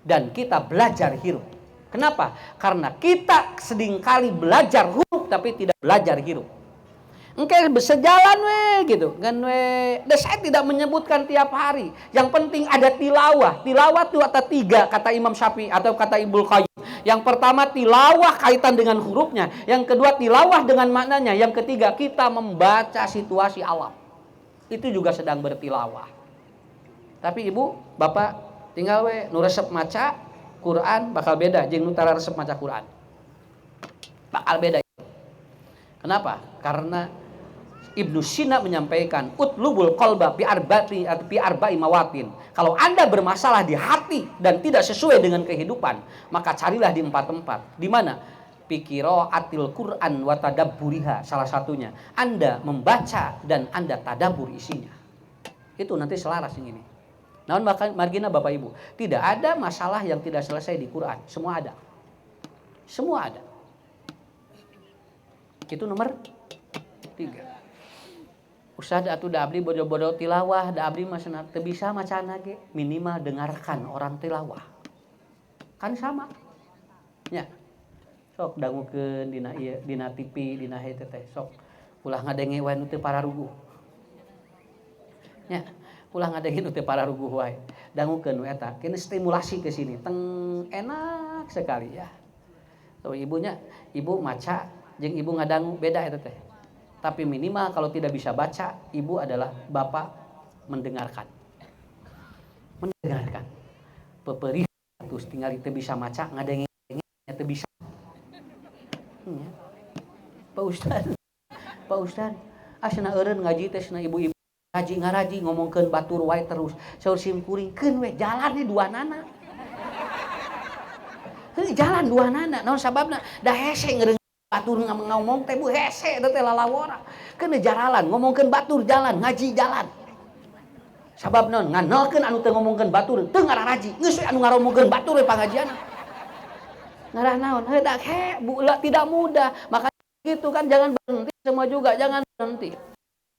dan kita belajar hirup. Kenapa? Karena kita seringkali belajar huruf tapi tidak belajar hirup. Engke bersejalan gitu kan dan saya tidak menyebutkan tiap hari. Yang penting ada tilawah. Tilawah itu ada 3 kata Imam Syafi'i atau kata Ibnu Qayyim. Yang pertama tilawah kaitan dengan hurufnya, yang kedua tilawah dengan maknanya, yang ketiga kita membaca situasi alam. Itu juga sedang bertilawah. Tapi ibu, bapak tinggal nu resep maca Quran bakal beda jeung nu tara resep maca Quran. Bakal beda. Kenapa? Karena Ibnu Sina menyampaikan utlubul qalba bi arba'i mawatin. Kalau Anda bermasalah di hati dan tidak sesuai dengan kehidupan, maka carilah di 4 tempat. Di mana? Qiraatil Quran wa tadabburiha, salah satunya. Anda membaca dan Anda tadabbur isinya. Itu nanti selaras yang ini. Namun margina Bapak Ibu, tidak ada masalah yang tidak selesai di Quran. Semua ada. Semua ada. Itu nomor 3. Ustaz atuh da abdi bodo-bodo tilawah, da abdi mah cenah teu bisa macana ge, minimal dengarkan orang tilawah. Kan sama. Nya. Sok dangukeun dina ieu, dina TV, dina heuh teh sok ulah ngadenge wae nu teu pararuguh. Nya, ulah ngadenge nu teu pararuguh wae. Dangukeun we eta, kene stimulasi ke sini. Teng enak sekali ya. Tuh ibunya, ibu maca jeung ibu ngadangu beda eta teh. Tapi minimal kalau tidak bisa baca, ibu adalah bapak mendengarkan. Mendengarkan. Peperih terus tinggal itu bisa maca, ngadenge-ngadenge itu bisa. Ya. Pak Ustad, asna eureun ngaji teh cenah ibu-ibu ngaji ngomongkeun batur wae terus. Saur sim kuringkeun we jalan di duanana. Heuh jalan duanana, naon sababna? Da hese ngeureung batur ngomong teh bu hese teh lalawora. Keun jaralan ngomongkeun batur jalan, ngaji jalan. Sabab naon? Nganalkeun anu teu ngomongkeun batur teu ngararaji. Geus we anu ngaromongkeun batur we pangajianna. Ngarah naon? Heudak bu tidak mudah. Maka gitu kan jangan berhenti semua juga jangan berhenti.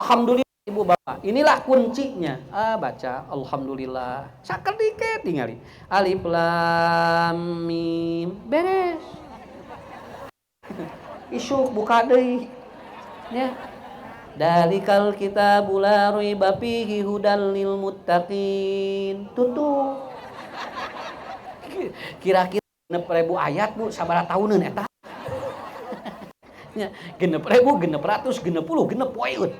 Alhamdulillah ibu bapak. Inilah kuncinya. Baca alhamdulillah. Sakedik tingali. Alif lam mim. Beres. Isuk buka deui. Ya. Dalikal kitabul la raiba fihi hudal lil muttaqin. Tutup. Kira-kira 6.000 ayat Bu, sabaraha tauneun eta? Nya 6.000, 600, 60, poeun.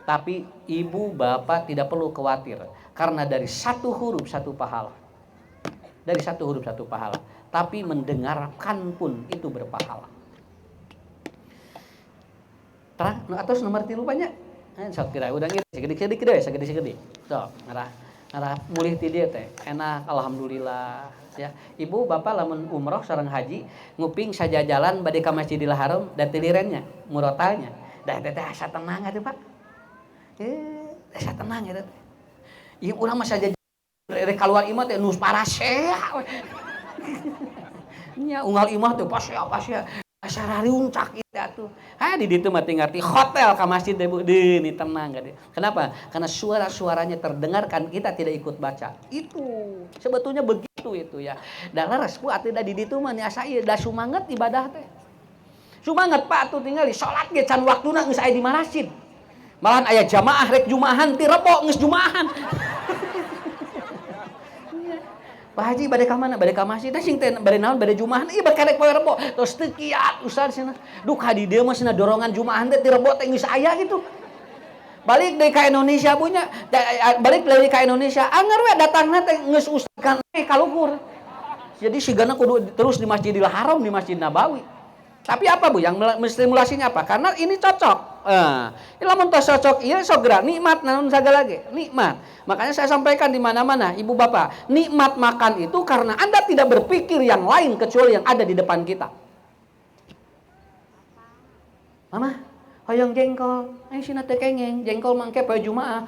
Tapi ibu bapak tidak perlu khawatir karena dari satu huruf satu pahala. Dari satu huruf satu pahala. Tapi mendengarkan pun itu berpahala. Terang, atas nomor 3 banyak. Sok kira udang ieu segede-segede we, segede-segede. Sok, ngarah mulih ti dieu teh. Enak alhamdulillah. Ya, ibu bapak lamun umroh sareng haji nguping sajajalan bade ka Masjidil Haram dan tilirennya, murotalnya. Da teh asa tenang atuh Pak. Asa tenang eta teh. Ieu urang mah sajajalan rek kaluar imah teh nu parasea we. Nya unggal imah teh pasea. Asa rariuncak ieu atuh. Di ditu mah tinggal di hotel ka masjid deh Bu. Deuni tenang gade. Kenapa? Karena suara-suaranya terdengarkan, kita tidak ikut baca. Itu sebetulnya begitu itu ya. Da leres Bu atuh da di ditu mah asa ieu da sumanget ibadah teh. Sumanget Pak atuh tinggali salat ge can waktuna geus aya di masjid. Malahan aya jamaah rek jumaahan ti rebo geus jumaahan. Pak Haji bade ka mana? Bade ka masjid. Sing teh bade naon? Bade jumaahan. Ieu bakarek poe rebo. Tos teu kiat Ustaz cenah. Duh hadi dieu mah cenah dorongan jumaahan teh ti rebo teh geus aya gitu. Balik deui ka Indonesia punya. Balik deui ka Indonesia. Anger we datangna teh geus ustaz kan kaluhur. Jadi sigana kudu terus di Masjidil Haram, di Masjid Nabawi. Tapi apa Bu yang stimulasinya apa? Karena ini cocok. Lamun tos cocok ieu sok geura nikmat naon sagala ge, nikmat. Makanya saya sampaikan di mana-mana, Ibu Bapak, nikmat makan itu karena Anda tidak berpikir yang lain kecuali yang ada di depan kita. Mama, hoyong jengkol. Sina teu kengeng, jengkol mangke poe Jumaah.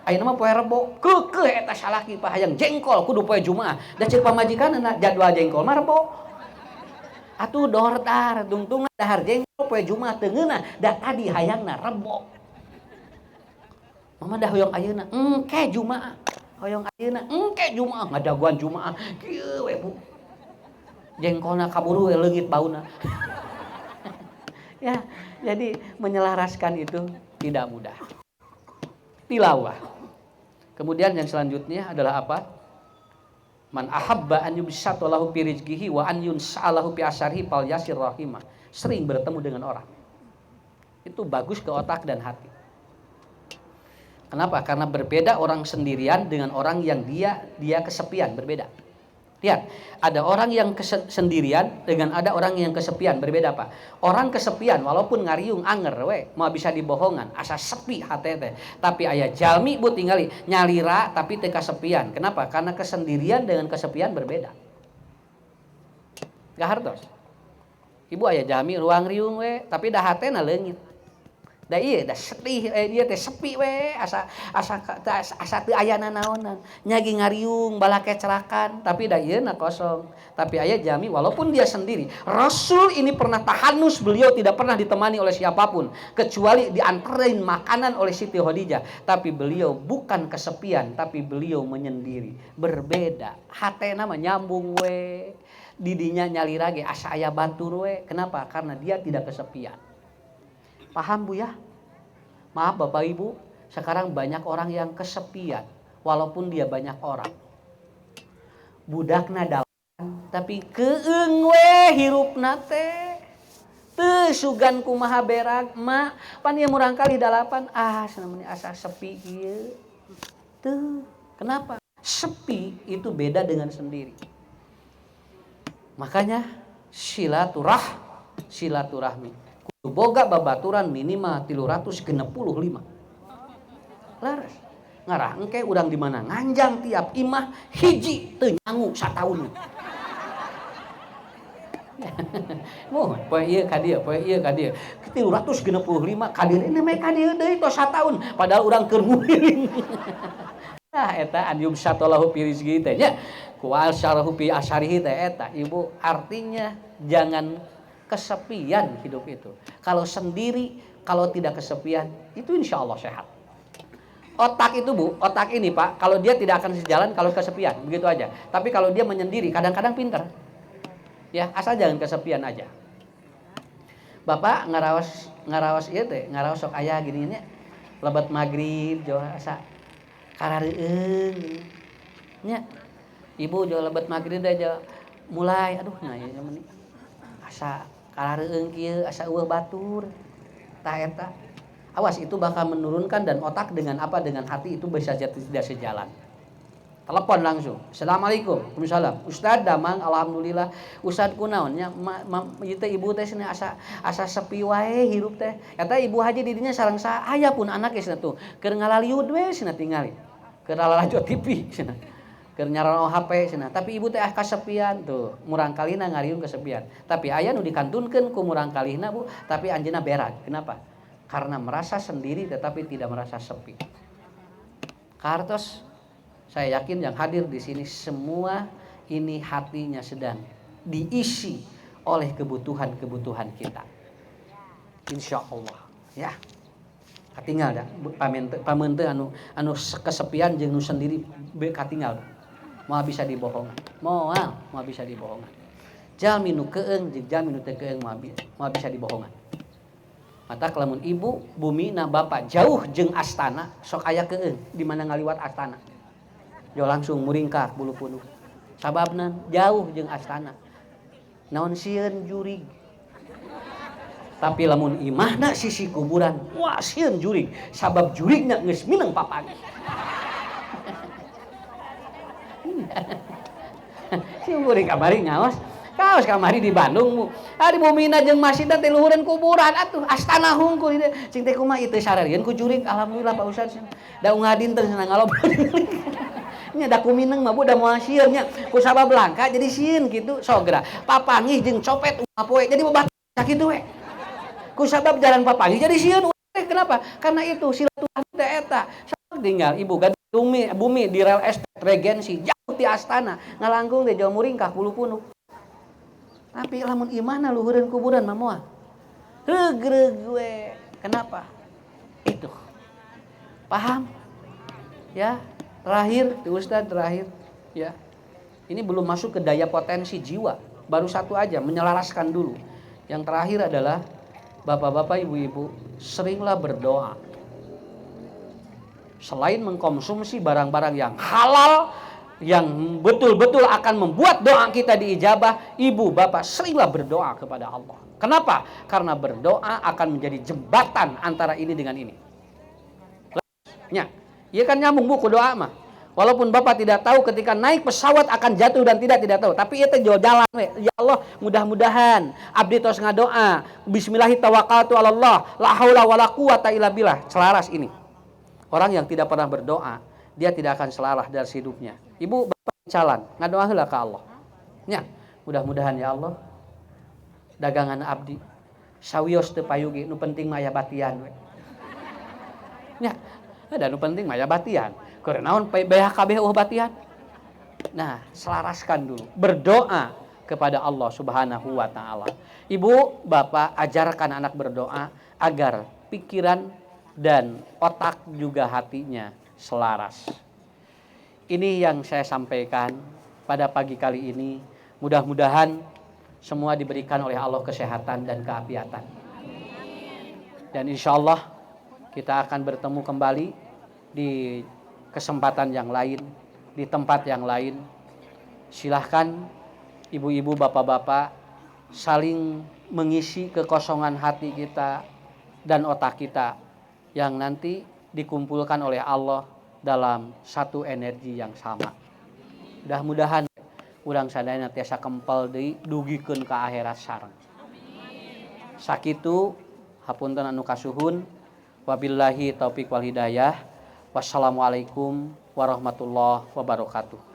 Ayeuna mah poe Rebo. Keukeuh eta salaki pa hayang jengkol kudu poe Jumaah. Da ceuk pamajikanna jadwal jengkol mah Rebo. Atuh dordar tungtung dahar jengkol poe Jumaah teu ngeunah, da tadi hayangna Rebo. Mama dah hoyong ayeuna, engke Jumaah. Hoyong ayeuna, engke Jumaah, ngadaguan Jumaah. Kieu we Bu. Jengkolna kaburu we leungit bauna. Ya, jadi menyelaraskan itu tidak mudah. Tilawah. Kemudian yang selanjutnya adalah apa? Man ahabba an yubsata lahu fi rizqihi wa an yunsa'alahu fi asarihi fal yasir rahimah. Sering bertemu dengan orang. Itu bagus ke otak dan hati. Kenapa? Karena berbeda orang sendirian dengan orang yang dia kesepian, berbeda. Lihat, ada orang yang sendirian dengan ada orang yang kesepian, berbeda Pak. Orang kesepian walaupun ngariung anger we, mau bisa dibohongan, asa sepi hati teh. Tapi aya jalmi Bu tingali nyalira tapi teu kasepian. Kenapa? Karena kesendirian dengan kesepian berbeda. Gak hartos. Ibu aya jalmi ruang riung we, tapi dah hatena leungit. Da ieu da sedih dia teh sepi we, asa teu aya nanaonan. Nyagi ngariung bala kecerakan, tapi da ieuna kosong. Tapi aya jami walaupun dia sendiri. Rasul ini pernah tahanus, beliau tidak pernah ditemani oleh siapapun kecuali diantarin makanan oleh Siti Khadijah. Tapi beliau bukan kesepian, tapi beliau menyendiri. Berbeda. Hatena mah nyambung we. Didinya nyalira ge asa aya batur we. Kenapa? Karena dia tidak kesepian. Paham Bu ya? Maaf Bapak Ibu, sekarang banyak orang yang kesepian walaupun dia banyak orang. Budakna dawan tapi keung we hirupna teh. Teu sugan kumaha berag mak pan ieu murang kali 8 namanya asa sepi ieu. Teu. Kenapa? Sepi itu beda dengan sendiri. Makanya silaturahmi boga babaturan minimal 365 laras ngarah engke urang di mana nganjang tiap imah hiji teu nyangu sataun. Moh poe ieu ka dieu 365 ka dieu ini mah ka dieu deui tos sataun padahal urang keur nguring. Nah eta an yubsatalahu fi rizqihi teh nya ku asyarahu fi asyarihi teh eta Ibu artinya jangan kesepian hidup itu. Kalau sendiri, kalau tidak kesepian, itu insya Allah sehat. Otak itu Bu, otak ini Pak, kalau dia tidak akan sejalan kalau kesepian, begitu aja. Tapi kalau dia menyendiri, kadang-kadang pinter. Ya, asal jangan kesepian aja. Bapak ngaraos ieu teh, ngaraos sok aya gini nya. Lebat magrib, jo asa karareueung. Nya. Ibu jo lebat magrib teh jo mulai aduh nah ya meni. Asa karareueung kieu asa eueuh batur tah eta awas itu bakal menurunkan dan otak dengan apa dengan hati itu bisa tidak sejalan. Telepon langsung, assalamualaikum, waalaikumsalam, Ustad damang alhamdulillah, Ustad kunaon nya ieu teh ibu teh cenah asa sepi wae hirup teh eta ibu haji di dinya sareng aya pun anak geus tuh keur ngalaliud we cenah tingali keur lalajot TV cenah keur nyarano HP cenah tapi ibu teh kasepian tuh murang kalina ngariung kesepian tapi aya nu dikantunkeun ku murang kalihna Bu tapi anjeunna berag. Kenapa? Karena merasa sendiri tetapi tidak merasa sepi. Kartos saya yakin yang hadir di sini semua ini hatinya sedang diisi oleh kebutuhan-kebutuhan kita. Insya Allah ya. Katinggal dah pamen teu anu kesepian jeung nu sendiri katinggal. Moal bisa dibohongan. Moal bisa dibohongan. Jalmi nu keung jeung jalmi nu teu keung moal bisa dibohongan. Mata lamun ibu, bumina bapak jauh jeung astana sok aya keung di mana ngaliwat astana. Jo langsung muringkak bulu punu. Sababna jauh jeung astana. Naon sieun jurig. Tapi lamun imahna sisi kuburan, wah sieun jurig. Sabab jurigna geus mineng papagi. Si kuring kamari ngaos. Kaos kamari di Bandung mu. Di Bumina jeung masjidna teh luhureun kuburan atuh astana hungkul ieu. Cing teh kumaha ieu teh sararieun ku jurig alhamdulillah Pak Ustaz. Da ungadin teh cenah ngaloba. Nya da kumineng mah da moal sieun nya. Ku sabab langka jadi sieun kitu sogra. Papangih jeung copet poe jadi babat sakitu we. Ku sabab jalan papangih jadi sieun. Kenapa? Karena itu silaturahmi teh eta. Sabab tinggal ibu gaduh bumi di real estate Regensi jauh ti astana ngalangkung teh jauh muringkah puluh-puluh. Tapi lamun imana luhureun kuburan mah moal. Regreg we. Kenapa? Itu. Paham? Ya, terakhir, Ustaz terakhir, ya. Ini belum masuk ke daya potensi jiwa. Baru satu aja, menyelaraskan dulu. Yang terakhir adalah bapak-bapak, ibu-ibu, seringlah berdoa. Selain mengkonsumsi barang-barang yang halal, yang betul-betul akan membuat doa kita diijabah, ibu bapak seringlah berdoa kepada Allah. Kenapa? Karena berdoa akan menjadi jembatan antara ini dengan ini. Ya, iya kan nyambung buku doa mah. Walaupun bapak tidak tahu ketika naik pesawat akan jatuh dan tidak tahu, tapi itu jalan we. Ya Allah, mudah-mudahan abdi tos ngadoa, bismillahi tawakkaltu 'alallah, la haula wala quwata illa billah. Selaras ini. Orang yang tidak pernah berdoa, dia tidak akan selaras dari hidupnya. Ibu bapak jalan, ngadoa heula ka Allah. Nya, mudah-mudahan ya Allah dagangan abdi sawios teu payugi, nu penting mah aya batian we. Nya, ada nu penting mah aya batian. Keur naon BHKB batian? Nah, selaraskan dulu. Berdoa kepada Allah Subhanahu wa taala. Ibu, bapak ajarkan anak berdoa agar pikiran dan otak juga hatinya selaras. Ini yang saya sampaikan pada pagi kali ini. Mudah-mudahan semua diberikan oleh Allah kesehatan dan keafiatan. Dan insya Allah kita akan bertemu kembali di kesempatan yang lain, di tempat yang lain. Silahkan ibu-ibu, bapak-bapak saling mengisi kekosongan hati kita dan otak kita yang nanti dikumpulkan oleh Allah dalam satu energi yang sama. Mudah-mudahan urang sadayana tiasa kempel deui dugikeun ka akhirat sareng. Sakitu hapunten anu kasuhun, wabillahi taufik wal hidayah. Wassalamualaikum warahmatullahi wabarakatuh.